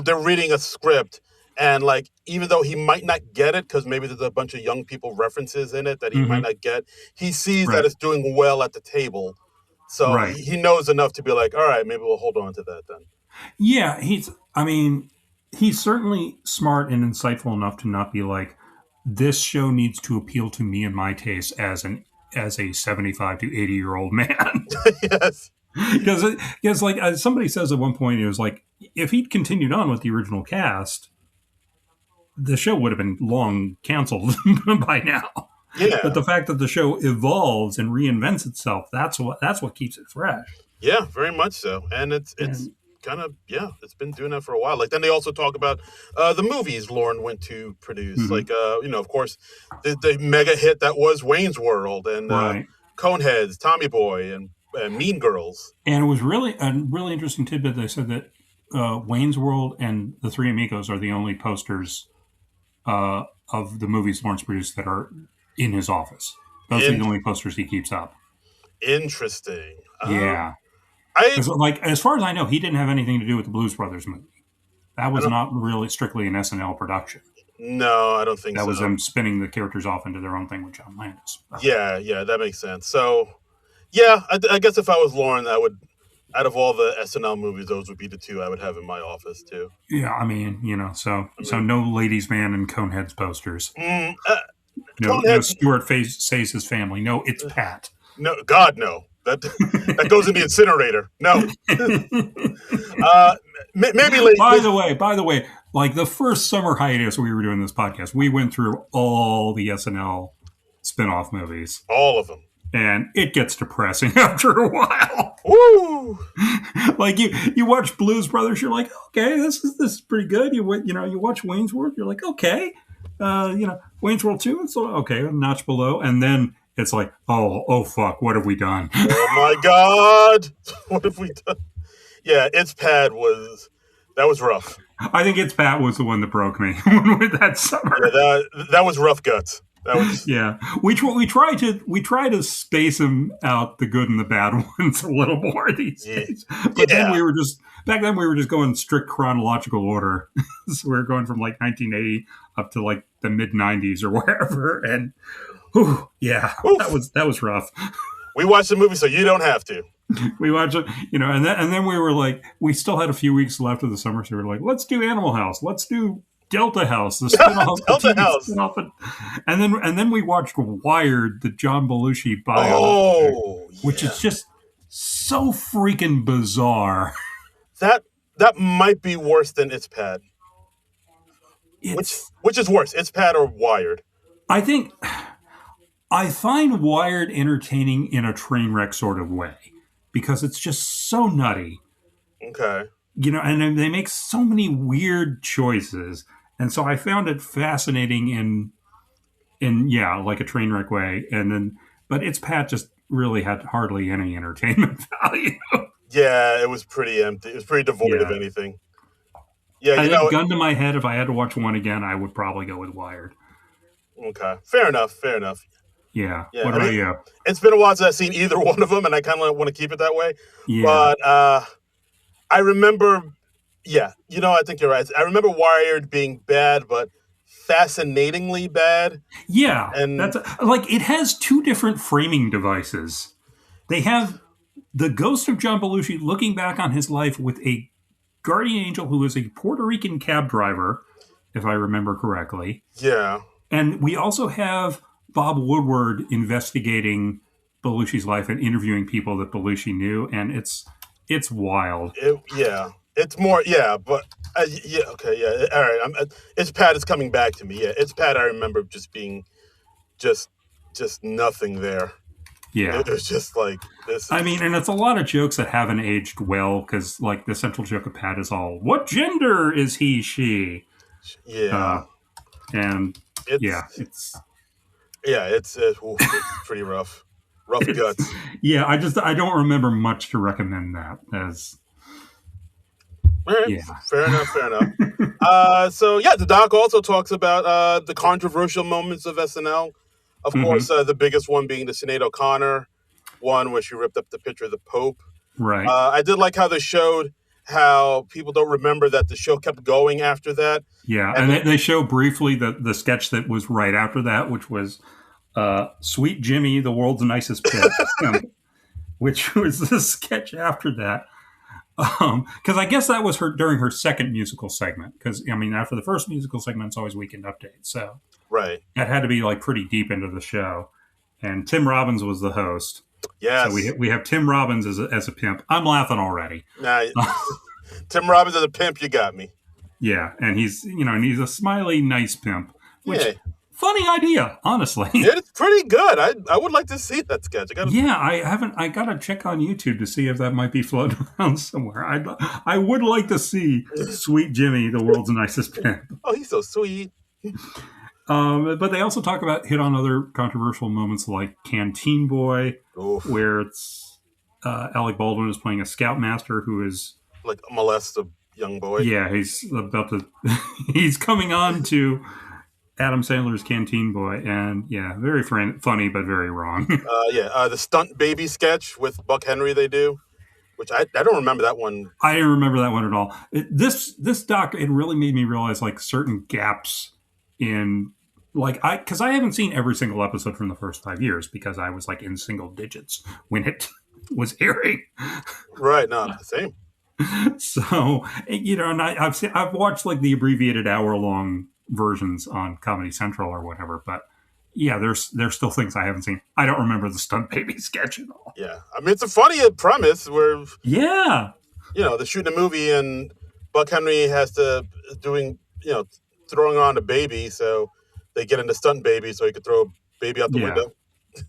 they're reading a script, and like even though he might not get it because maybe there's a bunch of young people references in it that he might mhm, not get, he sees that right, it's doing well at the table, so right, he knows enough to be like, all right, maybe we'll hold on to that then. yeah, I mean, he's certainly smart and insightful enough to not be like, this show needs to appeal to me and my taste as a 75 to 80-year-old man. Yes. Because like somebody says at one point, it was like, if he'd continued on with the original cast, the show would have been long canceled by now. But Yeah. the fact that the show evolves and reinvents itself, that's what keeps it fresh. Yeah, very much so. And it's And kind of, yeah, it's been doing that for a while. Like then they also talk about the movies Lauren went to produce. mhm, Like of course the mega hit that was Wayne's World and right. Coneheads, Tommy Boy and Mean Girls. And it was really a really interesting tidbit. They said that Wayne's World and The Three Amigos are the only posters of the movies Lawrence produced that are in his office. Those are In- the only posters he keeps up. Interesting. Yeah, I because like as far as I know, he didn't have anything to do with the Blues Brothers movie. That I was don't not really strictly an SNL production. no, I don't think That was so. them spinning the characters off into their own thing with John Landis. Yeah, that makes sense. So yeah, I guess if I was Lauren, I would. Out of all the SNL movies, those would be the two I would have in my office too. Yeah, I mean, you know, I so mean, no Ladies Man and Coneheads posters. mm, No Coneheads. Stuart says his family. No, it's Pat. No, God, no. That that goes in the incinerator. No. Maybe By the way, like the first summer hiatus we were doing this podcast, we went through all the SNL spin-off movies, all of them. and it gets depressing after a while. Woo! Like you watch Blues Brothers, you're like, okay, this is pretty good. You watch Wayne's World, you're like, okay, Wayne's World 2, it's okay, a notch below, and then it's like, oh fuck, what have we done? Oh my God! What have we done? Yeah, its pad that was rough. I think It's Pat was the one that broke me with that Yeah, summer. that was rough guts. That was Yeah, we try to space them out, the good and the bad ones, a little more these yeah, days. But then yeah. we were just going strict chronological order. So we were going from like 1980 up to like the mid 90s or wherever, and whew, yeah, Oof. that was rough. We watched the movie, so you don't have to. We watched it, and then we were like, we still had a few weeks left of the summer, so we were like, let's do Animal House, let's do Delta House, the spinoff, the Delta TV House. spinoff, and then we watched Wired, the John Belushi biopic, Oh which yeah, is just so freaking bizarre. that that might be worse than It's Pat. Which It's, which is worse, It's Pat or Wired? I think, I find Wired entertaining in a train wreck sort of way because it's just so nutty, Okay. and they make so many weird choices, and so I found it fascinating in yeah, like a train wreck way, and then but It's Pat just really had hardly any entertainment value. Yeah, it was pretty empty. It was pretty devoid of Yeah, anything. Yeah, I think gun to my head, if I had to watch one again, I would probably go with Wired. okay. Fair enough. Fair enough. Yeah. Yeah, What I about mean, you? it's been a while since I've seen either one of them, and I kind of want to keep it that way. Yeah. But I remember, yeah, I think you're right. I remember Wired being bad, but fascinatingly bad. Yeah. And That's like it has two different framing devices. They have the ghost of John Belushi looking back on his life with a guardian angel who is a Puerto Rican cab driver, if I remember correctly. yeah, And we also have Bob Woodward investigating Belushi's life and interviewing people that Belushi knew, and it's wild. yeah, it's more, yeah, but yeah, okay, yeah, all right. It's Pat is coming back to me. Yeah, it's Pat. I remember just being just just nothing there. Yeah. It was just like this I is mean, and it's a lot of jokes that haven't aged well because, like, the central joke of Pat is all, "What gender is he, she?" yeah, Uh, and yeah, it's it's it's pretty rough, rough it's guts. yeah. I don't remember much to recommend that as All right, yeah. fair enough, fair enough. So yeah, the doc also talks about the controversial moments of SNL. Of course, Hmm. the biggest one being the Sinead O'Connor one, where she ripped up the picture of the Pope. Right. I did like how they showed how people don't remember that the show kept going after that, Yeah, and and then they show briefly the sketch that was right after that, which was "Sweet Jimmy, the world's nicest pimp," which was the sketch after that. Because I guess that was her during her second musical segment. Because I mean, after the first musical segment, it's always Weekend Update, so right, that had to be like pretty deep into the show. And Tim Robbins was the host, so yes, we have Tim Robbins as a pimp. I'm laughing already. nah, Tim Robbins as a pimp, you got me. Yeah, and he's a smiley, nice pimp, Yeah, which funny idea, honestly. it's pretty good. I would like to see that sketch. I got to. Yeah, I haven't. I gotta check on YouTube to see if that might be floating around somewhere. I would like to see Sweet Jimmy, the world's nicest pimp. Oh, he's so sweet. But they also talk about hit on other controversial moments like Canteen Boy, Oof, where it's Alec Baldwin is playing a scoutmaster who is like molest a young boy. yeah he's about to he's coming on to Adam Sandler's Canteen Boy, and yeah, very funny but very wrong. Yeah, the stunt baby sketch with Buck Henry they do, which I don't remember that one. I didn't remember that one at all. This doc, it really made me realize like certain gaps in like I because I haven't seen every single episode from the first 5 years because I was like in single digits when it was airing. Right, no, same. So and I've watched like the abbreviated hour long versions on Comedy Central or whatever, but yeah, there's still things I haven't seen. I don't remember the stunt baby sketch at all. Yeah, I mean it's a funny premise where Yeah, they're shooting a movie and Buck Henry has to doing throwing on a baby, so they get into stunt baby so he could throw a baby out the yeah. window.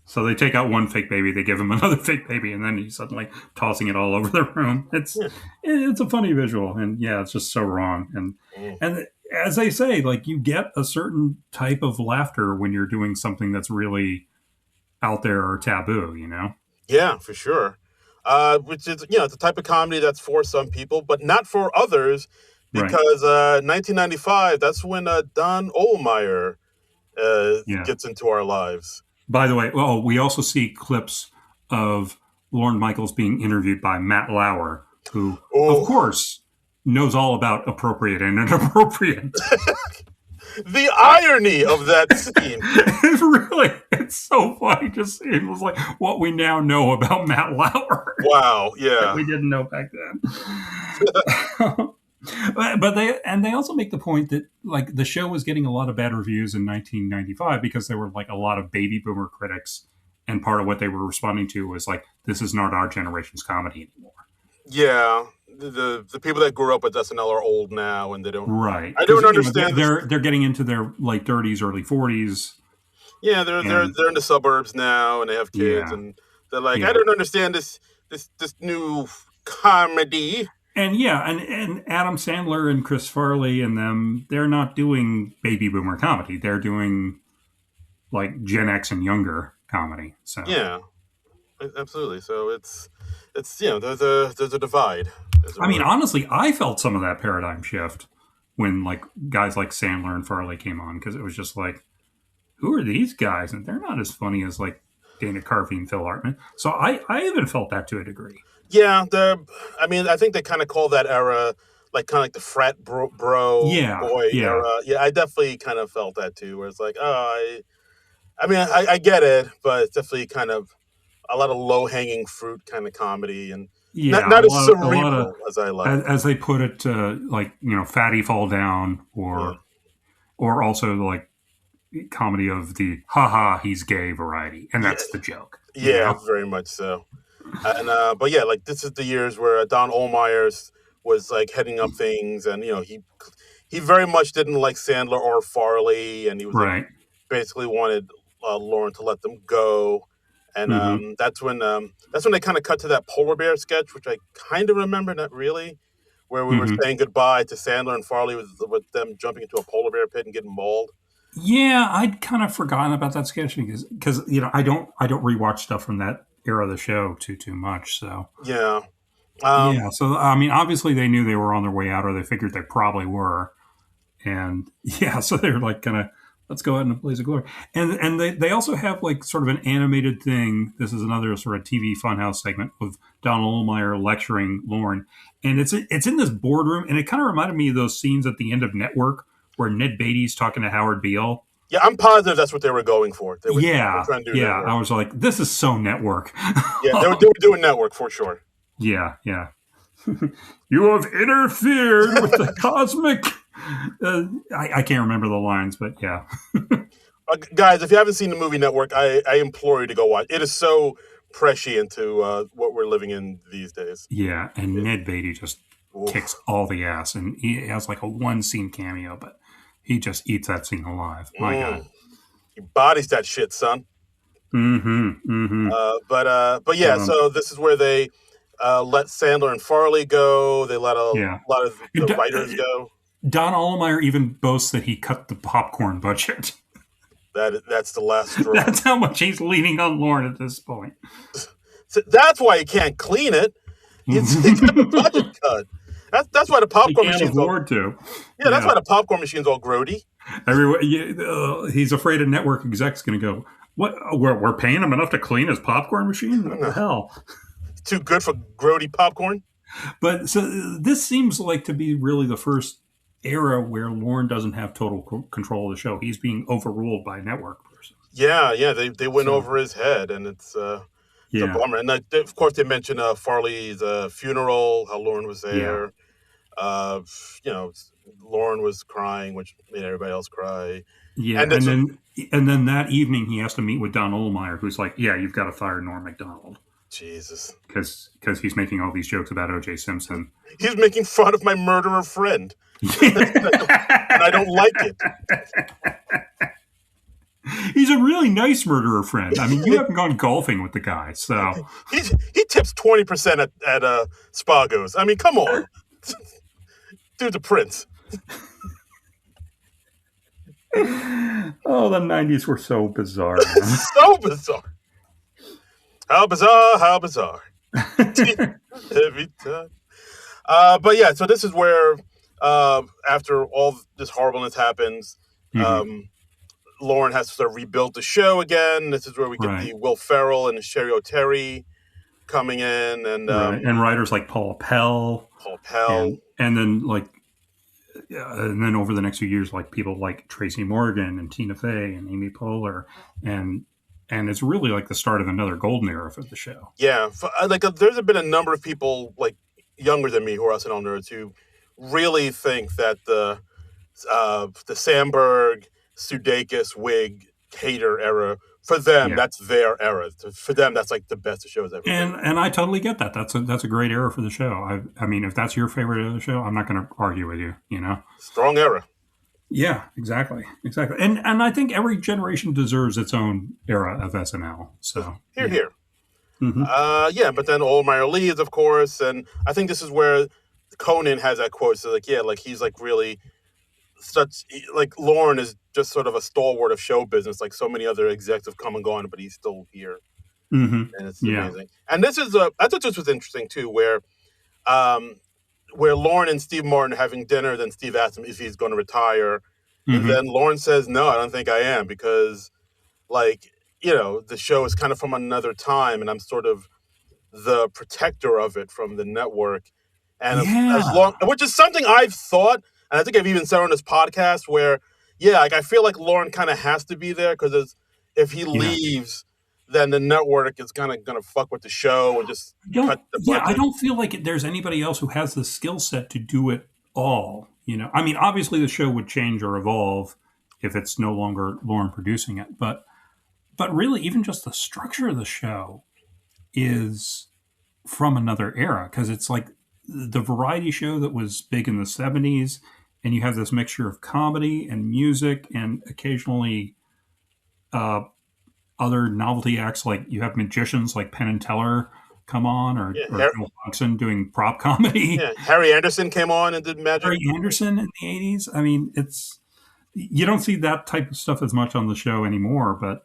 So they take out one fake baby, they give him another fake baby, and then he's suddenly tossing it all over the room. Yeah. It's a funny visual, and yeah, it's just so wrong. Mm. And as they say, like you get a certain type of laughter when you're doing something that's really out there or taboo. Yeah, for sure. Which is it's a type of comedy that's for some people, but not for others Right. because 1995, that's when Don Ohlmeyer Yeah. gets into our lives. By the way, well, we also see clips of Lorne Michaels being interviewed by Matt Lauer, who, of Oh, course, knows all about appropriate and inappropriate. the irony of that scene. It's so funny to see. It was like what we now know about Matt Lauer Wow, that yeah. we didn't know back then. But they also make the point that like the show was getting a lot of bad reviews in 1995 because there were like a lot of baby boomer critics, and part of what they were responding to was like, this is not our generation's comedy anymore. Yeah, the people that grew up with SNL are old now, and they don't. Right, I because don't understand this. they're getting into their late 30s, early 40s, Yeah, and they're in the suburbs now, and they have kids, yeah, and they're like, I yeah, don't understand this new comedy. and yeah, and Adam Sandler and Chris Farley and them, they're not doing baby boomer comedy. They're doing like Gen X and younger comedy. So Yeah, absolutely. So it's there's a divide. There's a I mean, real, honestly, I felt some of that paradigm shift when like guys like Sandler and Farley came on because it was just like, who are these guys? And they're not as funny as like Dana Carvey and Phil Hartman. So I even felt that to a degree. yeah. I mean, I think they kind of call that era like kind of like the frat bro Yeah, boy yeah, era. Yeah, I definitely kind of felt that too. Where it's like, I mean, I get it, but it's definitely kind of a lot of low hanging fruit kind of comedy, and yeah. not as A lot of cerebral as I like. as they put it, like fatty fall down, Yeah, or also like comedy of the haha he's gay variety, and yeah, that's the joke. yeah, very much so. And but yeah, like this is the years where Don Ohlmeyer's was like heading up things, and he very much didn't like Sandler or Farley, and he was like Right. basically wanted Lorne to let them go. And Mm-hmm. that's when they kind of cut to that polar bear sketch, which I kind of remember, not really, where we were Mm-hmm. saying goodbye to Sandler and Farley with them jumping into a polar bear pit and getting mauled. Yeah, I'd kind of forgotten about that sketch because I don't rewatch stuff from that era of the show too much. So Yeah. yeah, so I mean, obviously they knew they were on their way out, or they figured they probably were, and yeah, so they were like, kind of, let's go ahead and blaze of glory. And they also have like sort of an animated thing. This is another sort of TV funhouse segment with Donald Ohlmeyer lecturing Lorne, and it's in this boardroom, and it kind of reminded me of those scenes at the end of Network where Ned Beatty's talking to Howard Beale. Yeah, I'm positive that's what they were going for. They were Yeah, trying to do yeah. Network. I was like, this is so Network. Yeah, they were doing Network for sure. Yeah, yeah. You have interfered with the cosmic. I can't remember the lines, but yeah. Guys, if you haven't seen the movie Network, I implore you to go watch. It is so prescient to what we're living in these days. Yeah, and Ned Beatty just kicks Oof. all the ass, and he has like a one scene cameo, but he just eats that scene alive. My God. He bodies that shit, son. Mm-hmm. Mm-hmm. But yeah, so this is where they let Sandler and Farley go. They let a Yeah. lot of the writers go. Don Ohlmeyer even boasts that he cut the popcorn budget. That's the last straw. That's how much he's leaning on Lorne at this point. So that's why he can't clean it. He's got the budget cut. That's why the He popcorn can't machine's afford to. yeah. That's why the popcorn machine's all grody. He's afraid a network exec's going to go, what? We're paying him enough to clean his popcorn machine? What the hell? Too good for grody popcorn. But so this seems like to be really the first era where Lorne doesn't have total control of the show. He's being overruled by a network person. Yeah, yeah. They went over his head, and it's a Yeah. bummer. And of course, they mentioned Farley's funeral, how Lorne was there. Uh, Lorne was crying, which made everybody else cry. Yeah. And then that evening he has to meet with Don Ohlmeyer, who's like, yeah, you've got to fire Norm Macdonald. Jesus. Because he's making all these jokes about O.J. Simpson. He's making fun of my murderer friend. And I don't like it. He's a really nice murderer friend. I mean, you haven't gone golfing with the guy, so. He tips 20% at Spago's. I mean, come on. Dude's a prince. Oh, the 90s were so bizarre. So bizarre. How bizarre, how bizarre. Every time. But yeah, so this is where after all this horribleness happens, Mm-hmm. Lorne has to sort of rebuild the show again. This is where we get Right. the Will Ferrell and Sherry O'Terry coming in, and Right. And writers like Paul Appel, Paul Pell. and then like and then over the next few years, like people like Tracy Morgan and Tina Fey and Amy Poehler, and and it's really like the start of another golden era for the show. Yeah, there's been a number of people like younger than me who are SNL nerds who really think that the Sandberg, Sudeikis, Wig, Hater era for them, Yeah. that's their era. For them, that's like the best the show's ever been. And I totally get that. That's a great era for the show. I mean, if that's your favorite of the show, I'm not going to argue with you. You know. Strong era. Yeah, exactly, exactly. And I think every generation deserves its own era of SNL. So Here, yeah. here. Mm-hmm. Yeah, but then Old Meyer Leeds, of course, and I think this is where Conan has that quote. So like, yeah, like he's like really such like Lorne is just sort of a stalwart of show business, like so many other execs have come and gone, but he's still here, Mm-hmm. and it's Yeah. amazing. And this is I thought this was interesting too, um, where Lorne and Steve Martin are having dinner. Then Steve asks him if he's going to retire, and Mm-hmm. then Lorne says, "No, I don't think I am because, like, the show is kind of from another time, and I'm sort of the protector of it from the network." And as long, Yeah. which is something I've thought, and I think I've even said on this podcast, where, yeah, like I feel like Lorne kind of has to be there because if he Yeah. leaves, then the network is kind of gonna fuck with the show and just cut the Yeah, I budget. don't feel like there's anybody else who has the skill set to do it all. You know, I mean, obviously the show would change or evolve if it's no longer Lauren producing it, but really, even just the structure of the show is from another era because it's like the variety show that was big in the 70s, and you have this mixture of comedy and music and occasionally uh, other novelty acts, like you have magicians like Penn and Teller come on, Yeah, or Joe Hodgson doing prop comedy. yeah. Harry Anderson came on and did magic. Harry Anderson in the 80s. I mean, it's you don't see that type of stuff as much on the show anymore, but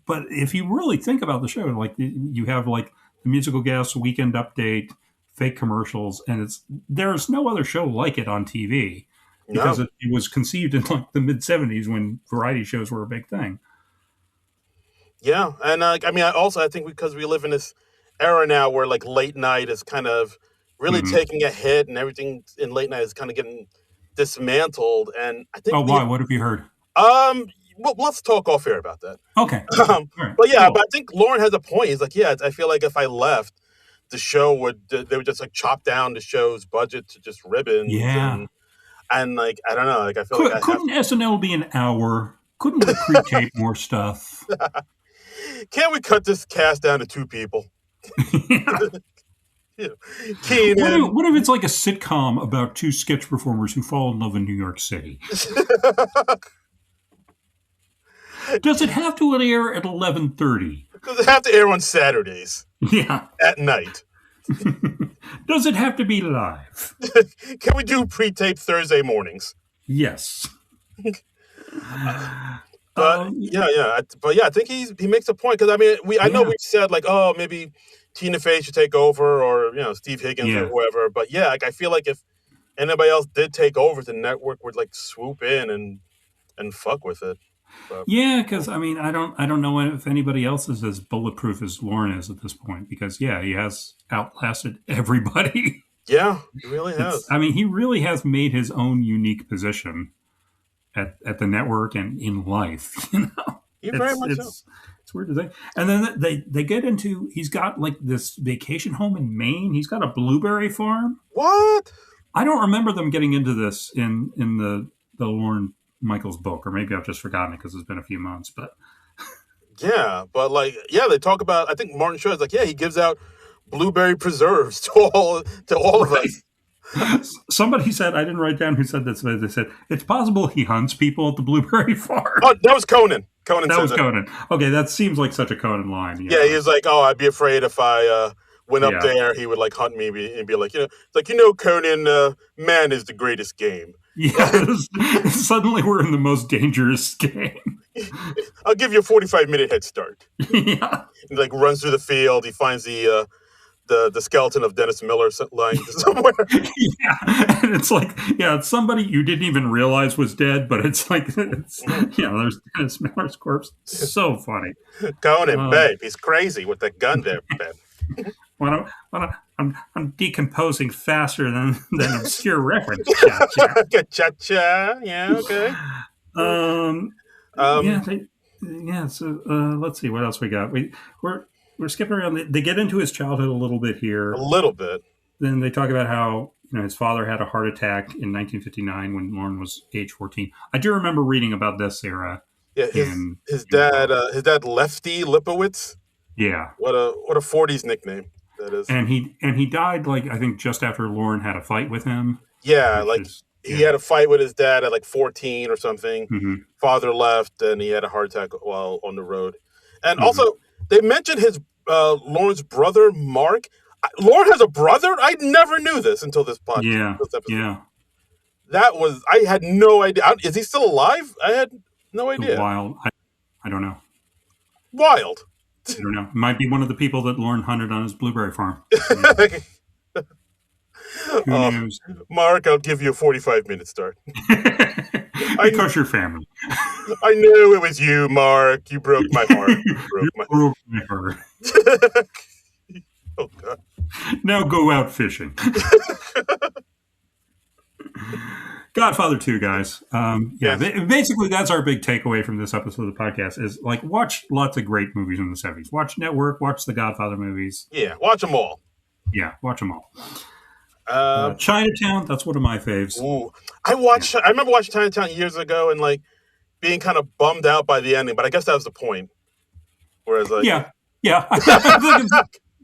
if you really think about the show, like you have like the musical guests, weekend update, fake commercials, and there's no other show like it on TV because No, it was conceived in like the mid 70s when variety shows were a big thing. yeah, and I mean, I think because we live in this era now where like late night is kind of really Mm-hmm. taking a hit, and everything in late night is kind of getting dismantled. And I think Oh, why? What have you heard? well, let's talk off air about that. Okay. Um, All right. but yeah, Cool. but I think Lauren has a point. He's like, yeah, I feel like if I left, the show they would just like chop down the show's budget to just ribbons, Yeah. and like I don't know, like I feel like I Couldn't SNL be an hour? Couldn't we pre-tape more stuff? can't we cut this cast down to two people? Yeah. You know, Keenan. What if it's like a sitcom about two sketch performers who fall in love in New York City? Does it have to air at 11:30? Does it have to air on Saturdays Yeah. at night? Does it have to be live? Can we do pre-tape Thursday mornings? Yes. But I think he makes a point because I mean I know Yeah. we've said like, oh, maybe Tina Fey should take over, or Steve Higgins or Yeah. whoever, but yeah, like I feel like if anybody else did take over, the network would like swoop in and fuck with it. But Yeah, because I mean, I don't know if anybody else is as bulletproof as Lorne is at this point. Because yeah, he has outlasted everybody. yeah, he really has. I mean, he really has made his own unique position at the network and in life. You know, He very much so. it's weird to think. And then they get into he's got like this vacation home in Maine. He's got a blueberry farm. What? I don't remember them getting into this in the Lorne Michaels book, or maybe I've just forgotten it because it's been a few months. But Yeah, but like they talk about. I think Martin Short is like, yeah, he gives out blueberry preserves to all of us. somebody said, I didn't write down who said this, but they said it's possible he hunts people at the blueberry farm. Oh, that was Conan. Conan That said was that. Conan. Okay, that seems like such a Conan line. Yeah, he was like, "Oh, I'd be afraid if I went up Yeah. there, he would like hunt me and be like, it's like Conan, man is the greatest game. Yes. Suddenly we're in the most dangerous game. I'll give you a 45-minute head start." Yeah. He like runs through the field. He finds the the skeleton of Dennis Miller lying somewhere. Yeah, and it's like, yeah, it's somebody you didn't even realize was dead, but it's like, there's Dennis Miller's corpse. So funny. Conan, babe, he's crazy with that gun there, babe. I'm decomposing faster than obscure reference. Cha-cha. Yeah, okay. So let's see what else we got. We're skipping around. They get into his childhood a little bit here. A little bit. Then they talk about how his father had a heart attack in 1959 when Lorne was age 14. I do remember reading about this era. Yeah, his dad Lefty Lipowitz. Yeah. What a 40s nickname that is. And he died I think just after Lorne had a fight with him. Yeah, he had a fight with his dad at 14 or something. Mm-hmm. Father left, and he had a heart attack while on the road. And also, they mentioned his Lorne's brother Mark. Lorne has a brother? I never knew this until this podcast. Yeah, this episode. Yeah. I had no idea. Is he still alive? I had no idea. Wild. I don't know. Wild. I don't know. Might be one of the people that Lorne hunted on his blueberry farm. Who knows? Mark, I'll give you a 45-minute start. Because you're family. I knew it was you, Mark. You broke my heart. You broke my heart. Oh, God. Now go out fishing. Godfather 2, guys. Basically, that's our big takeaway from this episode of the podcast is watch lots of great movies in the 70s. Watch Network, watch the Godfather movies. Yeah, watch them all. Yeah, watch them all. Chinatown, that's one of my faves. Ooh. I remember watching Chinatown years ago and being kind of bummed out by the ending, but I guess that was the point. Whereas yeah.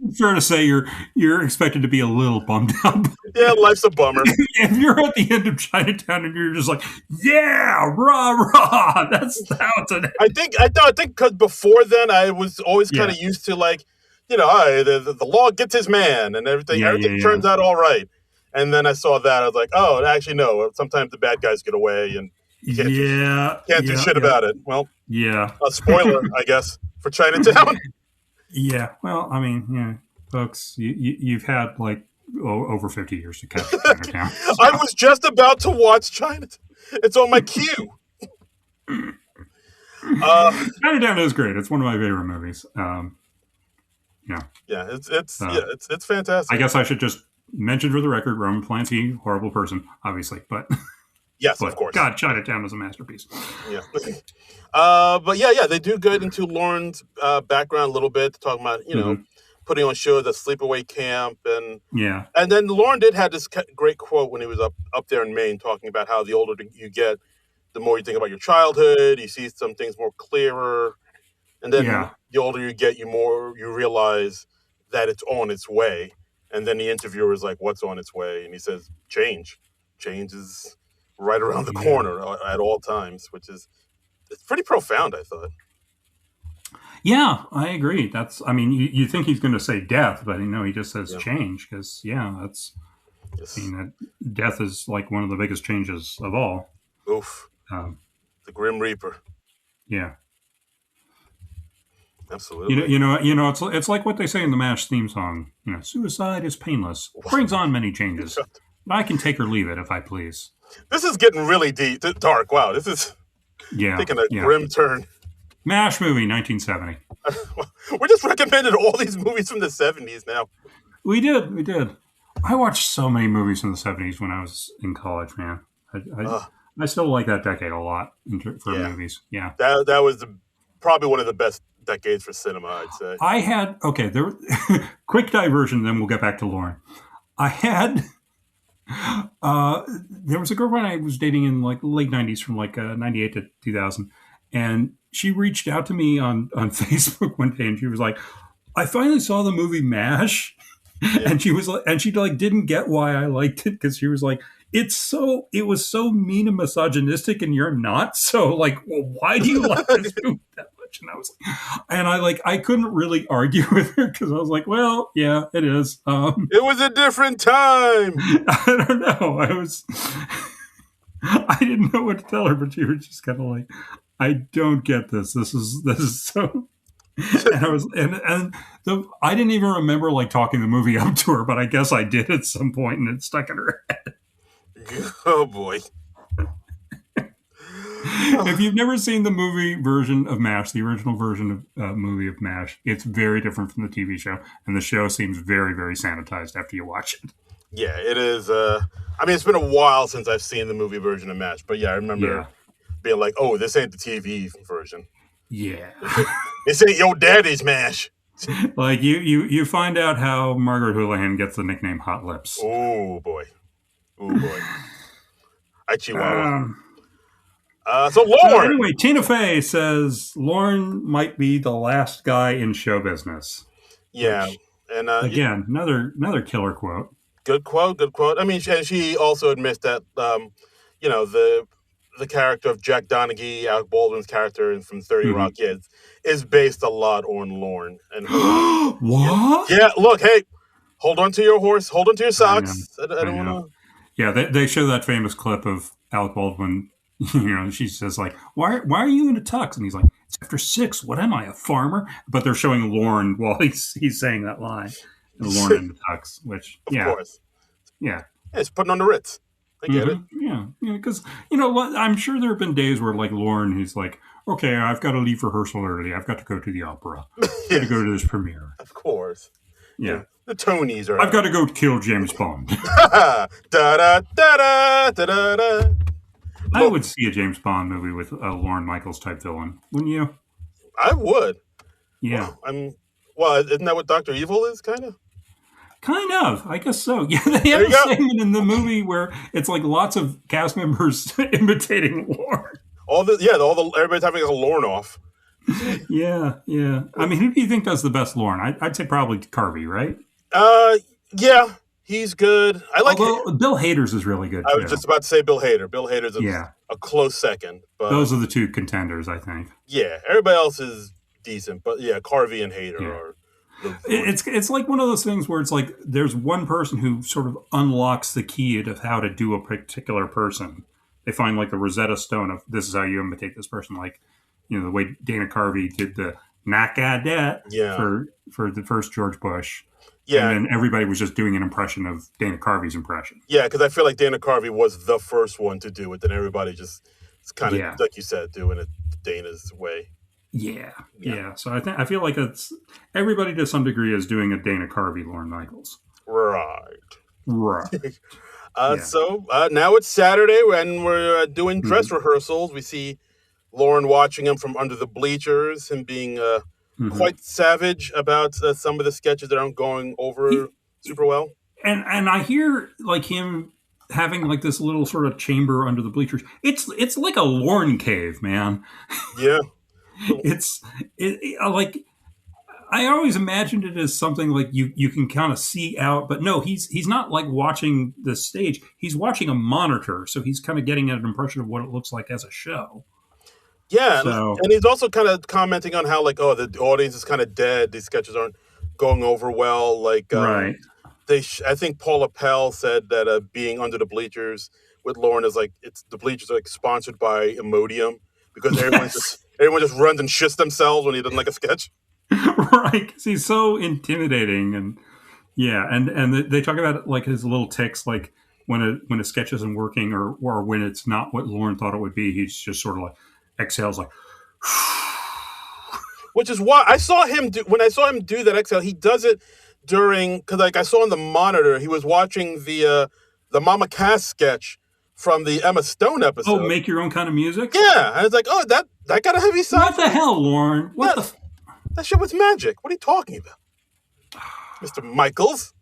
It's fair to say you're expected to be a little bummed out. Yeah, life's a bummer. If you're at the end of Chinatown and you're just yeah, rah rah, that's how it's an. I think because before then I was always kind of used to the law gets his man and everything turns out all right. And then I saw that I was like, oh, actually no. Sometimes the bad guys get away and you can't do shit about it. Well, a spoiler, I guess, for Chinatown. Yeah, well, I mean, folks, you've had over 50 years to catch Chinatown. So. I was just about to watch Chinatown. It's on my queue. Chinatown is great. It's one of my favorite movies. It's fantastic. I guess I should just mention for the record, Roman Polanski, horrible person, obviously, but yes, of course. God, Chinatown is a masterpiece. Yeah. But they do get into Lorne's background a little bit, talking about putting on shows at Sleepaway Camp, and then Lorne did have this great quote when he was up there in Maine, talking about how the older you get, the more you think about your childhood, you see some things more clearer, and then the older you get, you realize that it's on its way. And then the interviewer is like, "What's on its way?" And he says, "Change. Change is right around the corner at all times," which is. It's pretty profound, I thought. Yeah, I agree. You think he's going to say death, but he just says change because, that's. Yes. Death is one of the biggest changes of all. Oof. The Grim Reaper. Yeah. Absolutely. It's like what they say in the MASH theme song. Suicide is painless, brings on many changes. I can take or leave it if I please. This is getting really dark. Wow, this is. Taking a grim turn. MASH movie, 1970. We just recommended all these movies from the 70s now. We did. I watched so many movies from the 70s when I was in college, man. I still like that decade a lot for movies. Yeah. That was probably one of the best decades for cinema, I'd say. I had, quick diversion, then we'll get back to Lorne. I had... there was a girlfriend I was dating in late 90s from 98 to 2000, and she reached out to me on Facebook one day and she was like, I finally saw the movie MASH. And she was didn't get why I liked it because she was like, it was so mean and misogynistic and you're not, so why do you like this movie that much? And I was I couldn't really argue with her because I was like, well, yeah, it is. It was a different time. I don't know. I didn't know what to tell her, but she was just kind of I don't get this. This is so. And I was and I didn't even remember like talking the movie up to her, but I guess I did at some point, and it stuck in her head. Oh boy. If you've never seen the movie version of MASH, the original version of movie of MASH, it's very different from the TV show, and the show seems very, very sanitized after you watch it. Yeah, it is. I mean, it's been a while since I've seen the movie version of MASH, but yeah, I remember Yeah, being like, "Oh, this ain't the TV version. yeah. This ain't your daddy's MASH." Like you find out how Margaret Houlihan gets the nickname Hot Lips. Oh boy. Oh boy. I Chihuahua. Um, So so Lorne. anyway, Tina Fey says Lorne might be the last guy in show business, Yeah, which and again, another killer quote. good quote. Good quote. I mean, and she also admits that the character of Jack Donaghy, Alec Baldwin's character from 30 Mm-hmm. Rock is based a lot on Lorne and her. What? Yeah, look, hey, hold on to your horse, hold on to your I know. socks. I I don't know. want Yeah, they show that famous clip of Alec Baldwin. She says like, "Why are you in a tux?" And he's like, "It's after 6. What am I, a farmer?" But they're showing Lorne while he's saying that line, and Lorne to. in the tux, which Of course. yeah, Yeah, it's putting on the Ritz. I get it. yeah, because you know what? I'm sure there have been days where like Lorne, he's like, "Okay, I've got to leave rehearsal early. I've got to go to the opera. I've got to go to this premiere. Of course. Yeah, The Tonys are. I've got to go kill James Bond." da da da da da da. I would see a James Bond movie with a Lorne Michaels type villain, wouldn't you? I would. Yeah. Well, isn't that what Doctor Evil is? Kind of. Kind of, I guess so. Yeah, they There have you a go. segment in the movie where it's like lots of cast members imitating Lorne. All the everybody's having a Lorne off. Yeah, yeah. I mean, who do you think does the best Lorne? I'd say probably Carvey, right? Yeah, he's good. I like. Although Bill Hader's is really good I too. was just about to say Bill Hader. Bill Hader's Yeah, a close second, but those are the two contenders, I think. yeah, everybody else is decent. But yeah, Carvey and Hader Yeah. are. The, It's like one of those things where it's like there's one person who sort of unlocks the key of how to do a particular person. They find like the Rosetta Stone of this is how you imitate this person, like the way Dana Carvey did the "Not got that" Yeah. for the first George Bush. Yeah. And then everybody was just doing an impression of Dana Carvey's impression. Yeah, because I feel like Dana Carvey was the first one to do it. Then everybody just kind of, like you said, doing it Dana's way. Yeah. So I feel like it's everybody to some degree is doing a Dana Carvey, Lorne Michaels. Right. Yeah. So now it's Saturday and we're doing dress rehearsals. We see Lorne watching him from under the bleachers and being quite savage about some of the sketches that aren't going over super well. And I hear like him having like this little sort of chamber under the bleachers. It's like a Lorne cave, man. Yeah. It's like I always imagined it as something like you can kind of see out, but no, he's not like watching the stage. He's watching a monitor, so he's kind of getting an impression of what it looks like as a show. Yeah, and he's also kind of commenting on how like, oh, the audience is kind of dead. These sketches aren't going over well. Like, right. I think Paula Pell said that being under the bleachers with Lorne is like the bleachers are like sponsored by Imodium because everyone just runs and shits themselves when he doesn't like a sketch. Right, because he's so intimidating, and and they talk about like his little tics, like when a sketch isn't working or when it's not what Lorne thought it would be, he's just sort of like exhales like. Which is why I saw him when I saw him do that exhale, he does it during because like I saw on the monitor he was watching the Mama Cass sketch from the Emma Stone episode. Oh, make your own kind of music. Yeah, and it's like, oh, that got a heavy side. What the hell, Lorne? That shit was magic. What are you talking about, Mr. Michaels?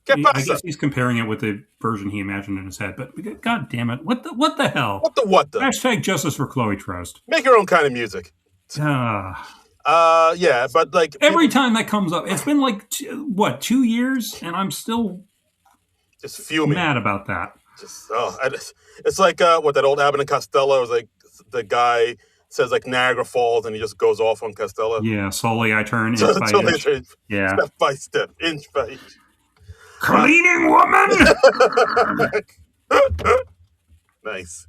I guess he's comparing it with the version he imagined in his head, but God damn it, what the hell? What the? Hashtag justice for Chloe Trost. Make your own kind of music. Yeah, but like every time that comes up, it's been like 2 years, and I'm still just fuming, mad about that. It's like what that old Abbott and Costello was like. The guy says like Niagara Falls, and he just goes off on Costello. Yeah, slowly I turn inch by inch. Yeah, step by step, inch by inch. Cleaning woman. Nice.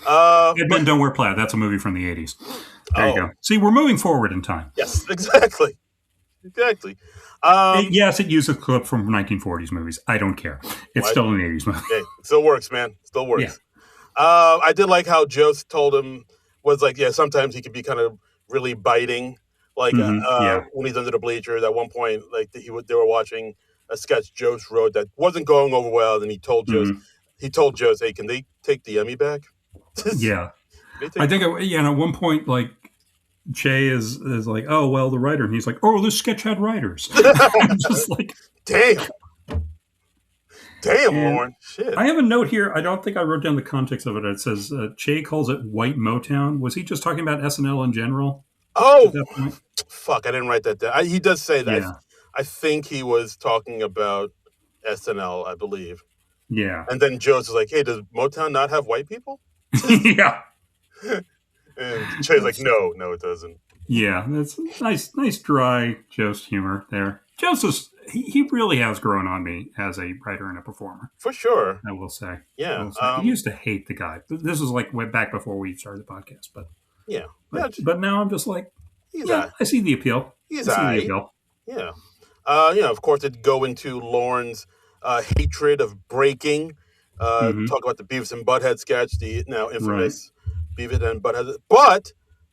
Ben, don't wear plaid. That's a movie from the 80s. There you Oh, go. See, we're moving forward in time. yes, exactly. Exactly. Um, Yes, it uses a clip from 1940s movies. I don't care. It's what? still an 80s movie. Hey, it still works, man. Still Yeah. works. I did like how Joe told him was like, yeah, sometimes he can be kind of really biting, like Yeah. when he's under the bleachers. At one point, like they were watching a sketch Joe's wrote that wasn't going over well, and he told Joe's, hey, can they take the Emmy back? Yeah. They I take think, at one point, like, Che is like, oh, well, the writer. And he's like, oh, this sketch had writers. I'm just like, damn, damn, and Lorne, shit. I have a note here. I don't think I wrote down the context of it. It says Che calls it white Motown. Was he just talking about SNL in general at Oh, that point? fuck, I didn't write that down. He does say that. Yeah. I think he was talking about SNL, I believe. Yeah. And then Joe's like, hey, does Motown not have white people? Yeah. And Che's like, no, it doesn't. Yeah. That's nice, dry Joe's humor there. Joe's he really has grown on me as a writer and a performer. For sure. I will say. Yeah. I used to hate the guy. This was like way back before we started the podcast, yeah. But now I'm just like, He's I see the appeal. He's I see the appeal. Yeah. Of course, it'd go into Lorne's hatred of breaking. Talk about the Beavis and Butthead sketch, the now infamous Beavis and Butthead.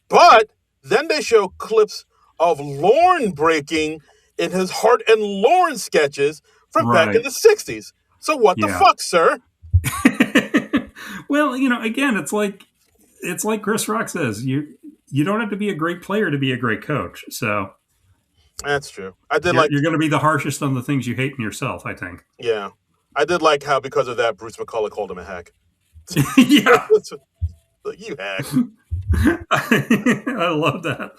But then they show clips of Lorne breaking in his Hart and Lorne sketches from back in the 60s. So what the fuck, sir? Well, again, it's like Chris Rock says, you don't have to be a great player to be a great coach. So that's true. You're going to be the harshest on the things you hate in yourself, I think. Yeah. I did like how, because of that, Bruce McCullough called him a hack. Yeah. Like, you hack. I love that.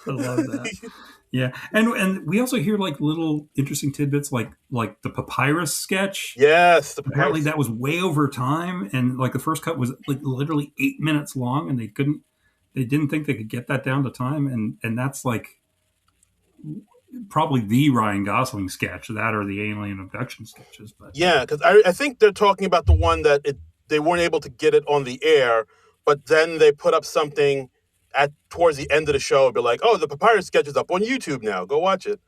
Yeah. And we also hear like little interesting tidbits like the papyrus sketch. Yes. Apparently that was way over time. And like the first cut was like literally 8 minutes long, and they didn't think they could get that down to time. And that's like probably the Ryan Gosling sketch, that or the alien abduction sketches. But yeah, because I think they're talking about the one that they weren't able to get it on the air, but then they put up something towards the end of the show and be like, oh, the papyrus sketch is up on YouTube now. Go watch it.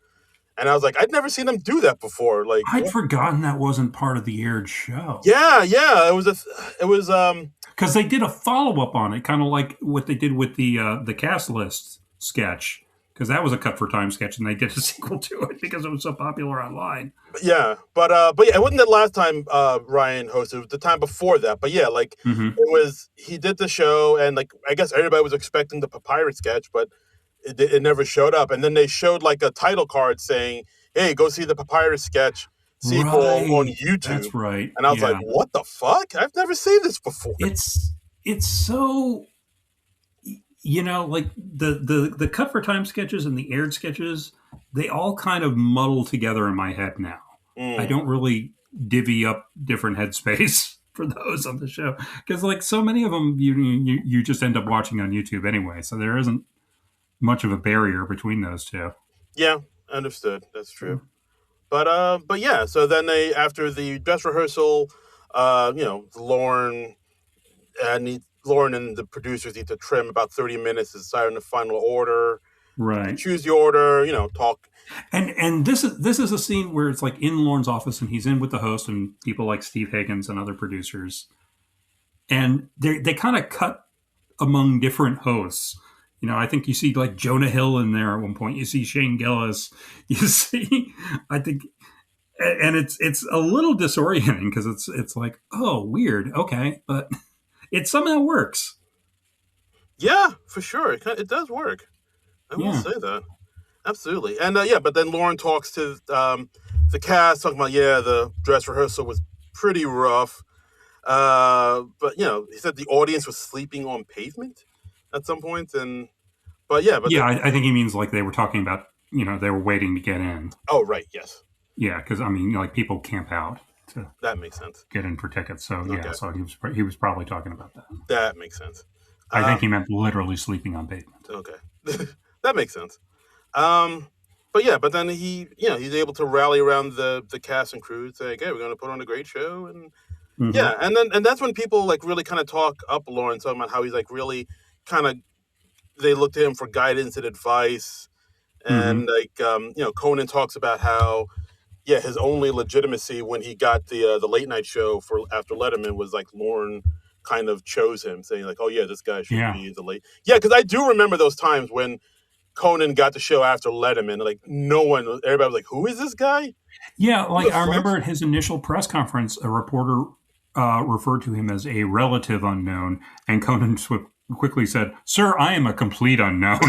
And I was like, I'd never seen them do that before. Like, I'd forgotten that wasn't part of the aired show. Yeah. It was because they did a follow up on it, kind of like what they did with the cast list sketch. Because that was a cut for time sketch, and they did a sequel to it because it was so popular online. Yeah, but yeah, it wasn't the last time Ryan hosted. It was the time before that. But yeah, like it was. He did the show, and like I guess everybody was expecting the papyrus sketch, but it never showed up. And then they showed like a title card saying, "Hey, go see the papyrus sketch sequel on YouTube." That's right. And I was like, "What the fuck? I've never seen this before." It's so. Like the cut for time sketches and the aired sketches, they all kind of muddle together in my head now. I don't really divvy up different headspace for those on the show because, like, so many of them you just end up watching on YouTube anyway. So there isn't much of a barrier between those two. Yeah, understood. That's true. But yeah. So then after the dress rehearsal, Lorne and the producers need to trim about 30 minutes to decide on the final order. Right. Choose the order, talk. And this is a scene where it's like in Lorne's office, and he's in with the host and people like Steve Higgins and other producers. And they kind of cut among different hosts. I think you see like Jonah Hill in there at one point. You see Shane Gillis. You see, I think, and it's a little disorienting because it's like, oh, weird. Okay. But it somehow works. Yeah, for sure. It does work. I will say that. Absolutely. And but then Lorne talks to the cast, talking about, the dress rehearsal was pretty rough. But, he said the audience was sleeping on pavement at some point. I think he means like they were talking about, they were waiting to get in. Oh, right. Yes. Yeah, because, like people camp out. That makes sense. Get in for tickets. So so he was probably talking about that. That makes sense. I think he meant literally sleeping on pavement. Okay, that makes sense. But then he's able to rally around the cast and crew, say, "Okay, we're going to put on a great show," and and that's when people like really kind of talk up Lorne, talking about how he's like really kind of they look to him for guidance and advice. And Mm-hmm. Conan talks about how his only legitimacy when he got the late night show for after Letterman was like Lorne kind of chose him, saying like, oh yeah, this guy should Yeah. be the late. Yeah, because I do remember those times when Conan got the show after Letterman, like everybody was like, who is this guy? Yeah, Who like the I fuck? remember at his initial press conference, a reporter referred to him as a relative unknown, and Conan quickly said, "Sir, I am a complete unknown."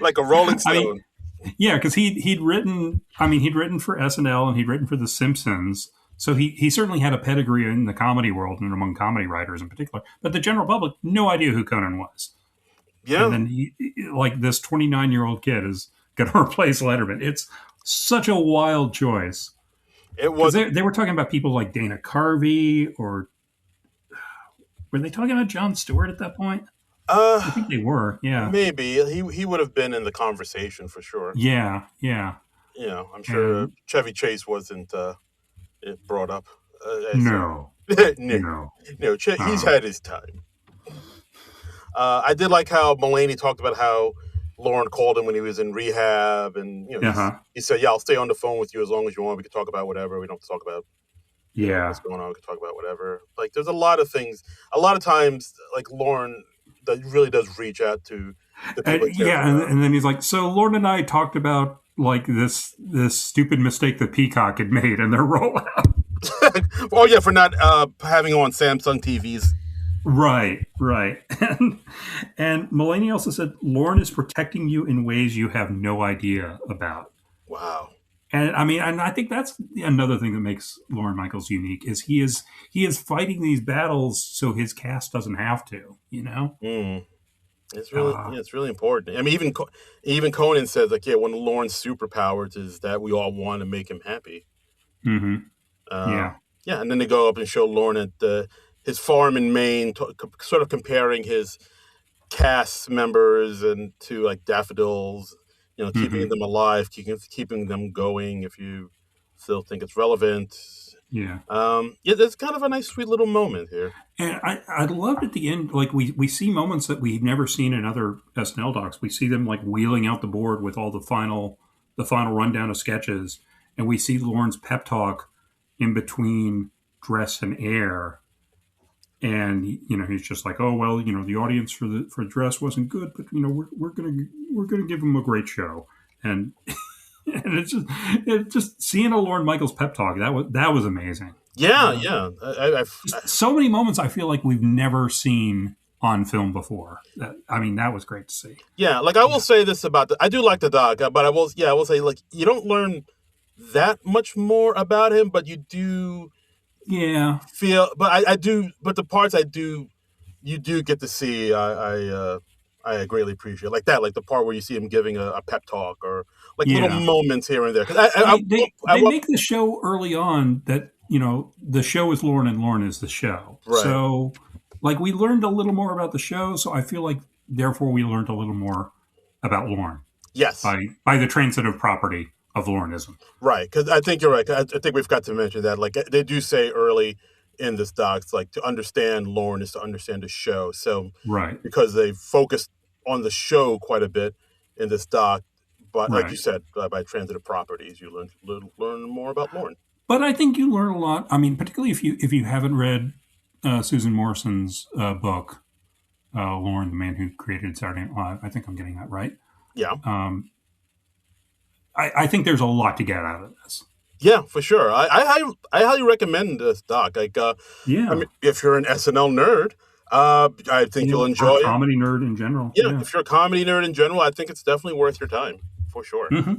Like a Rolling I mean, Stone. yeah, because he'd written. I mean, he'd written for SNL and he'd written for The Simpsons, so he certainly had a pedigree in the comedy world and among comedy writers in particular. But the general public, no idea who Conan was. And Yeah, then like this 29-year-old kid is going to replace Letterman. It's such a wild choice. it Because was. they were talking about people like Dana Carvey, or were they talking about Jon Stewart at that point? I think they were. Yeah. Maybe he would have been in the conversation for sure. Yeah. Yeah. I'm sure And Chevy Chase wasn't brought up as no, no, no. he's Uh, had his time. I did like how Mulaney talked about how Lorne called him when he was in rehab, and uh-huh. he said, "Yeah, I'll stay on the phone with you as long as you want. We can talk about whatever. We don't have to talk about Yeah. what's going on. We can talk about whatever." Like, there's a lot of things. A lot of times, like Lorne, that really does reach out to the people he cares Yeah. about. And then he's like, so Lorne and I talked about like this stupid mistake that Peacock had made in their rollout. Oh yeah, for not having on Samsung TVs. Right, right. And Mulaney also said Lorne is protecting you in ways you have no idea about. Wow. And I mean, and I think that's another thing that makes Lorne Michaels unique is he is fighting these battles so his cast doesn't have to, you know? Mm. It's really important. I mean, even Conan says like, yeah, one of Lorne's superpowers is that we all want to make him happy. Mm-hmm. Uh, Yeah. yeah, and then they go up and show Lorne at his farm in Maine, sort of comparing his cast members and to like daffodils, keeping Mm-hmm. them alive, keeping them going. If you still think it's relevant, Yeah. yeah, there's kind of a nice, sweet little moment here. And I loved at the end, like we see moments that we've never seen in other SNL docs. We see them like wheeling out the board with all the final rundown of sketches, and we see Lorne's pep talk in between dress and air. And he's just like, oh well, the audience for dress wasn't good, but we're gonna give them a great show. And and it's just seeing a Lorne Michaels pep talk that was amazing. Yeah, Uh, yeah. just so many moments I feel like we've never seen on film before. I mean, that was great to see. Yeah, like I will Yeah. say this about I do like the doc, but I will say like you don't learn that much more about him, but you do Yeah. feel. But I do, but the parts I do, you do get to see. I greatly appreciate like that, like the part where you see him giving a pep talk or like little Yeah. moments here and there. Because I mean, they make the show early on that the show is Lorne and Lorne is the show. right, So like we learned a little more about the show. So I feel like therefore we learned a little more about Lorne yes, by the transitive property of Lorneism. right. Because I think you're right. 'Cause I think we've got to mention that. Like they do say early in this docs, like to understand Lorne is to understand the show. So Right. because they focused on the show quite a bit in this doc. But like you Right. said, by transitive properties, you learn more about Lorne. But I think you learn a lot. I mean, particularly if you haven't read Susan Morrison's book, Lorne, the man who created Saturday Night Live. I think I'm getting that right. Yeah, Um, I think there's a lot to get out of this. yeah, for sure. I highly recommend this doc. Like, I Yeah. mean, if you're an SNL nerd, I think you'll Or enjoy a it. comedy nerd in general. Yeah, Yeah. if you're a comedy nerd in general, I think it's definitely worth your time for sure. Hmm.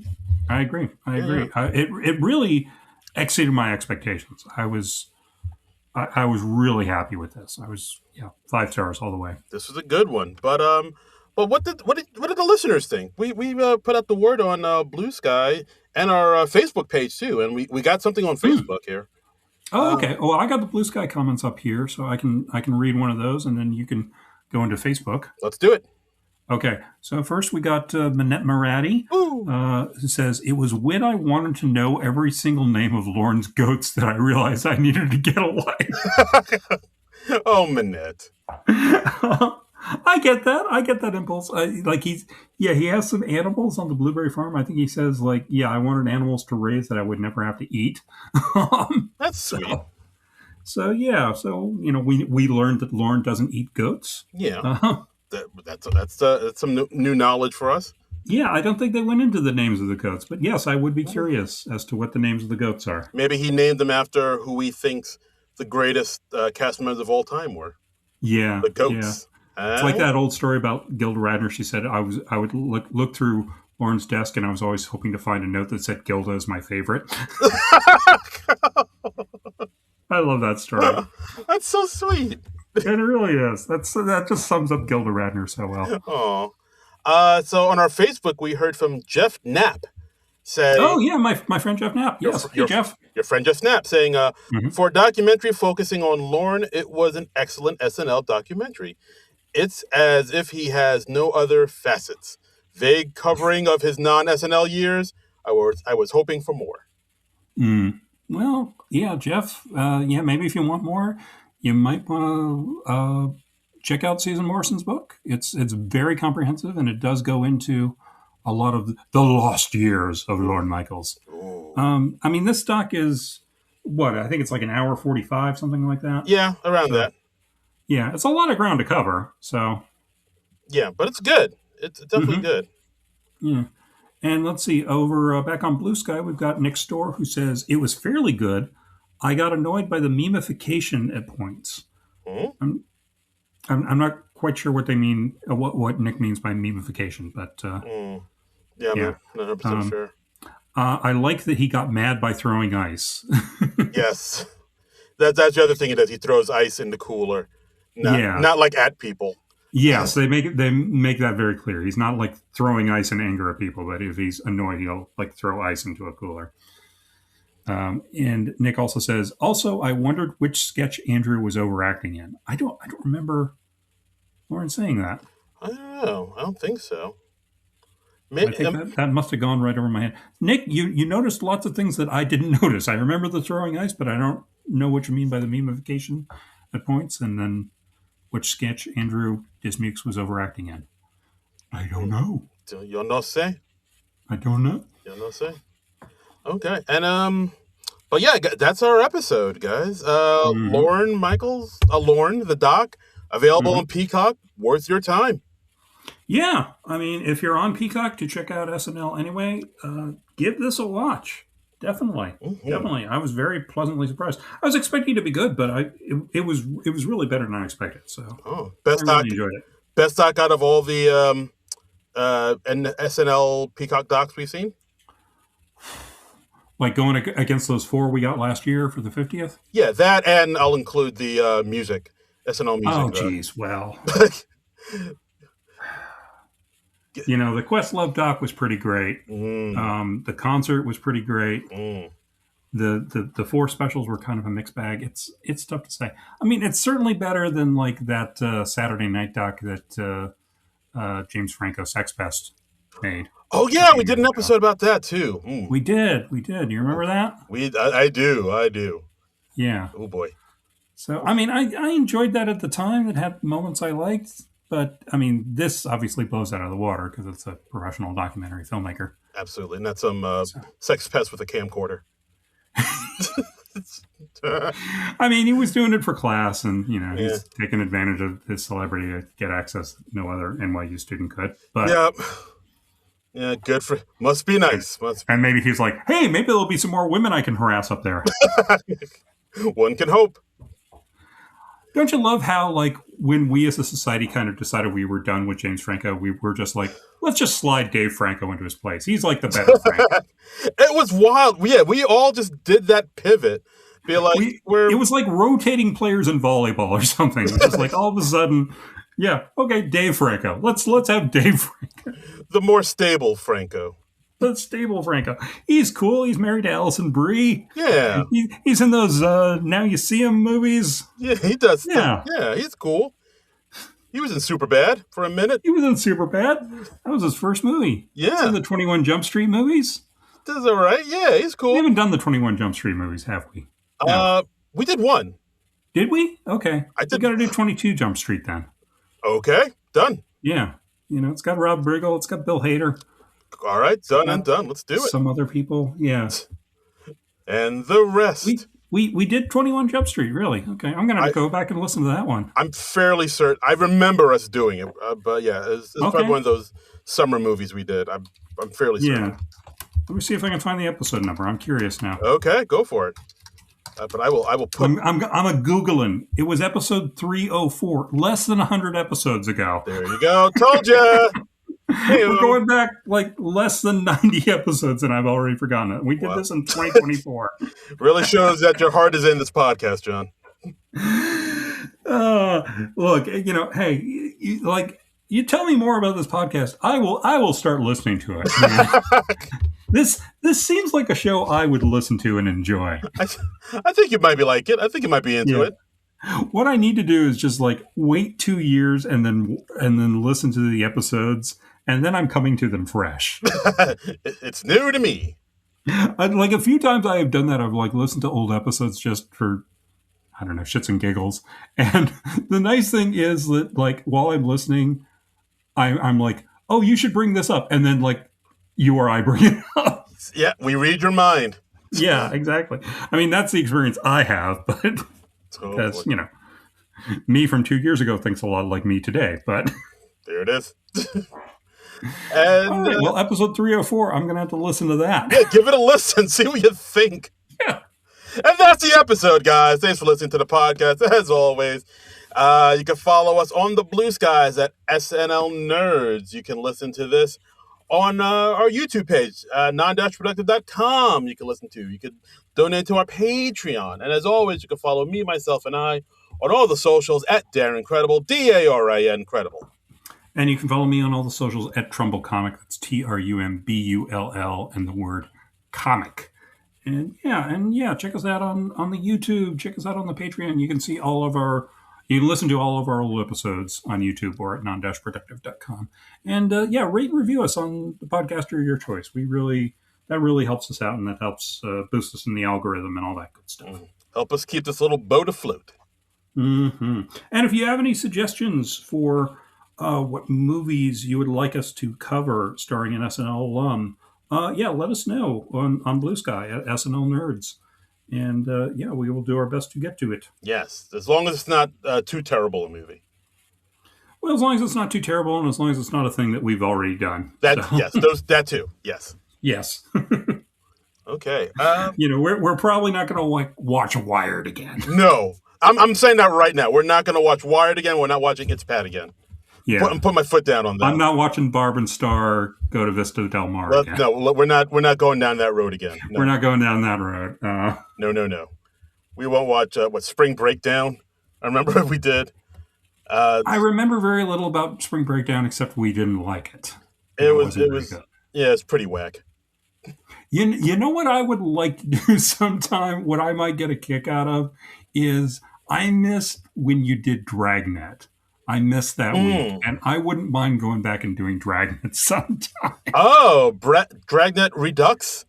I agree. I Yeah, yeah. agree. It really exceeded my expectations. I was really happy with this. I was 5 stars all the way. This was a good one. But what did the listeners think? We put out the word on Blue Sky and our Facebook page too, and we got something on Hmm. Facebook here. Oh, okay. Well, I got the Blue Sky comments up here, so I can read one of those, and then you can go into Facebook. Let's do it. Okay. So first we got Manette Marati, Woo! who says it was when I wanted to know every single name of Lorne's goats that I realized I needed to get a life. Oh, Manette. I get that. I get that impulse. Like he has some animals on the blueberry farm. I think he says like, yeah, I wanted animals to raise that I would never have to eat. That's sweet. So, so we learned that Lorne doesn't eat goats. Yeah, Uh, that's some new knowledge for us. yeah, I don't think they went into the names of the goats, but yes, I would be curious as to what the names of the goats are. Maybe he named them after who he thinks the greatest cast members of all time were. Yeah, The yeah. goats. It's like that old story about Gilda Radner. She said I would look through Lauren's desk, and I was always hoping to find a note that said Gilda is my favorite. I love that story. That's so sweet. It really is. That just sums up Gilda Radner so well. Oh. So on our Facebook, we heard from Jeff Knapp Oh say, yeah, my friend Jeff Knapp. Yes, hey Jeff. your friend Jeff Knapp saying, Mm-hmm. for a documentary focusing on Lorne, it was an excellent SNL documentary. It's as if he has no other facets. Vague covering of his non-SNL years. I was hoping for more. Mm. Well, yeah, Jeff. Yeah, maybe if you want more, you might want to check out Susan Morrison's book. It's very comprehensive, and it does go into a lot of the lost years of Lorne Michaels. Ooh. I mean, this doc is what I think it's like an hour 45, something like that. Yeah, around So, that. yeah, it's a lot of ground to cover. So Yeah, but it's good. It's definitely mhm, good. yeah. And let's see, over back on Blue Sky, we've got Nick Storr who says it was fairly good. I got annoyed by the memification at points. Hmm? I'm, I'm not quite sure what they mean, what Nick means by memification, but Mm. Yeah, I'm yeah. not 100% Um, sure. I like that he got mad by throwing ice. Yes. That's the other thing he does. He throws ice in the cooler. Yeah. Not like at people. Yes, they make that very clear. He's not like throwing ice in anger at people, but if he's annoyed, he'll like throw ice into a cooler. And Nick also says, also, I wondered which sketch Andrew was overacting in. I don't remember Lauren saying that. I don't know. I don't think so. I think that must have gone right over my head. Nick, you noticed lots of things that I didn't notice. I remember the throwing ice, but I don't know what you mean by the memification at points, and then which sketch Andrew Dismukes was overacting in. I don't know. You'll not say. I don't know. You'll not say. Okay. And but yeah, that's our episode, guys. Mm-hmm. Lorne Michaels, Lorne, the doc, available on Peacock, worth your time. Yeah, I mean, if you're on Peacock to check out SNL anyway, give this a watch. Definitely, definitely. I was very pleasantly surprised. I was expecting it to be good, but it was really better than I expected. So Best I doc, really enjoyed it. best doc out of all the SNL Peacock docs we've seen. Like going against those 4 we got last year for the 50th. Yeah, that, and I'll include the music, SNL music. Oh, geez. Well, you know, the Questlove doc was pretty great. The concert was pretty great. The 4 specials were kind of a mixed bag. It's tough to say. I mean, it's certainly better than like that Saturday night doc that James Franco Sex Pest made. Oh yeah, we did an episode about that too. We did. You remember that? I do. Yeah. Oh boy. So I mean, I enjoyed that at the time. It had moments I liked, but I mean, this obviously blows out of the water because it's a professional documentary filmmaker. Absolutely, and that's some sex pest with a camcorder. I mean, he was doing it for class, and you know, he's taking advantage of his celebrity to get access no other NYU student could. But yeah, good for. Must be nice. And maybe he's like, hey, maybe there'll be some more women I can harass up there. One can hope. Don't you love how, like, when we as a society kind of decided we were done with James Franco, we were just like, let's just slide Dave Franco into his place. He's like the better Franco. It was wild. Yeah, we all just did that pivot. Be like, it was like rotating players in volleyball or something. It was just like all of a sudden, yeah, okay, Dave Franco. Let's have Dave Franco. The more stable Franco. The stable Franco. He's cool. He's married to Alison Brie. Yeah. He's in those Now You See Him movies. Yeah, he does. Yeah. Yeah, he's cool. He was in Superbad for a minute. He was in Superbad. That was his first movie. Yeah. He's in the 21 Jump Street movies. That's all right. Yeah, he's cool. We haven't done the 21 Jump Street movies, have we? No. We did one. Did we? Okay. I did. We got to do 22 Jump Street then. Okay, done. Yeah. It's got Rob Riggle. It's got Bill Hader. All right, done and done. Let's do it. Some other people. Yeah. And the rest. We did 21 Jump Street, really. Okay, I'm going to go back and listen to that one. I'm fairly certain. I remember us doing it, but yeah, it's probably one of those summer movies we did. I'm fairly certain. Yeah. Let me see if I can find the episode number. I'm curious now. Okay, go for it. But I will put. I'm a Googling. It was episode 304, less than 100 episodes ago. There you go. Told you. We're going back like less than 90 episodes, and I've already forgotten it. We did this in 2024. Really shows that your heart is in this podcast, John. Look, hey, you tell me more about this podcast, I will start listening to it. This seems like a show I would listen to and enjoy. I think you might be like it. I think you might be into it. What I need to do is just wait 2 years and then listen to the episodes, and then I'm coming to them fresh. It's new to me. A few times I have done that. I've listened to old episodes just for, I don't know, shits and giggles. And the nice thing is that while I'm listening, I'm like, oh, you should bring this up, and then you or I bring it up. Yeah, we read your mind. Yeah, exactly. I mean, that's the experience I have, but because me from 2 years ago thinks a lot like me today. But there it is. And all right, well, episode 304, I'm going to have to listen to that. Yeah, give it a listen. See what you think. Yeah. And that's the episode, guys. Thanks for listening to the podcast. As always, you can follow us on the Blue Skies at SNL Nerds. You can listen to this on our YouTube page, Non-Productive.com. You can listen to. You can donate to our Patreon. And as always, you can follow me, myself, and I on all the socials at Darren Credible, DARIN Credible. And you can follow me on all the socials at Trumbull Comic. That's TRUMBULL and the word comic. And check us out on the YouTube. Check us out on the Patreon. You can see you can listen to all of our old episodes on YouTube or at Non-Productive.com. And rate and review us on the podcaster of your choice. That really helps us out, and that helps boost us in the algorithm and all that good stuff. Help us keep this little boat afloat. Mm-hmm. And if you have any suggestions for what movies you would like us to cover starring an SNL alum, let us know on Blue Sky at SNL Nerds. And, we will do our best to get to it. Yes, as long as it's not too terrible a movie. Well, as long as it's not too terrible and as long as it's not a thing that we've already done. Yes, that too, yes. Yes. Okay. We're probably not going to watch Wired again. No, I'm saying that right now. We're not going to watch Wired again. We're not watching It's Pat again. Yeah, I'm putting my foot down on that. I'm not watching Barb and Star go to Vista Del Mar again. No, we're not going down that road again. No. We're not going down that road. No. We won't watch Spring Breakdown. I remember we did. I remember very little about Spring Breakdown except we didn't like it. It was good. Yeah, it's pretty whack. You know what I would like to do sometime? What I might get a kick out of is I missed when you did Dragnet. I missed that week, and I wouldn't mind going back and doing Dragnet sometime. Oh, Dragnet Redux?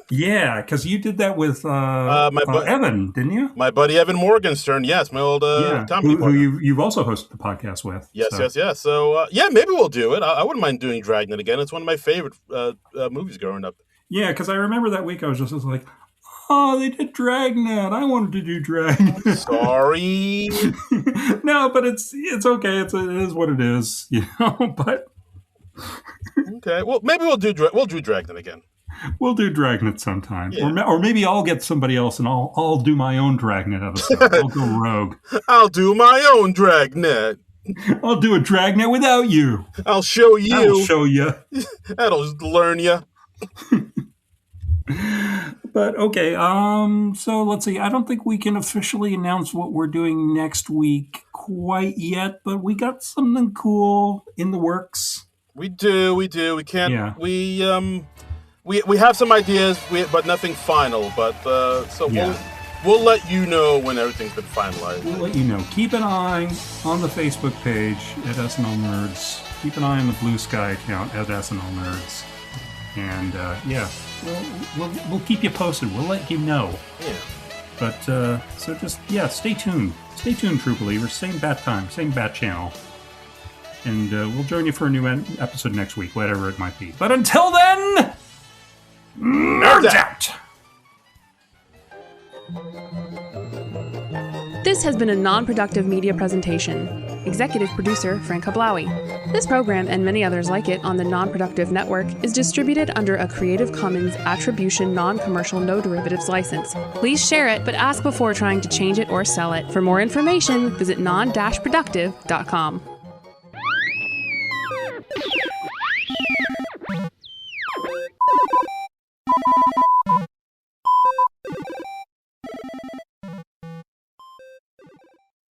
Yeah, because you did that with Evan, didn't you? My buddy Evan Morgenstern, yes, my old comedy partner. Who you've also hosted the podcast with. Yes. So, maybe we'll do it. I wouldn't mind doing Dragnet again. It's one of my favorite movies growing up. Yeah, because I remember that week I was just like, oh, they did Dragnet. I wanted to do Dragnet. Sorry. No, but it's okay. It is what it is, But okay, well, maybe we'll do Dragnet again. We'll do Dragnet sometime, or maybe I'll get somebody else and I'll do my own Dragnet episode. I'll go rogue. I'll do my own Dragnet. I'll do a Dragnet without you. I'll show you. I'll show you. That'll learn you. But okay, so let's see. I don't think we can officially announce what we're doing next week quite yet, but we got something cool in the works. We do. We can't. Yeah. We have some ideas, but nothing final. But we'll let you know when everything's been finalized. We'll let you know. Keep an eye on the Facebook page at SNL Nerds. Keep an eye on the Blue Sky account at SNL Nerds. And we'll keep you posted. We'll let you know. Yeah. But so just stay tuned. Stay tuned, True Believers. Same bat time, same bat channel. And we'll join you for a new episode next week, whatever it might be. But until then, nerds out! This has been a non-productive media presentation. Executive producer, Frank Hablawi. This program and many others like it on the Non-Productive Network is distributed under a Creative Commons Attribution Non-Commercial No Derivatives license. Please share it, but ask before trying to change it or sell it. For more information, visit non-productive.com.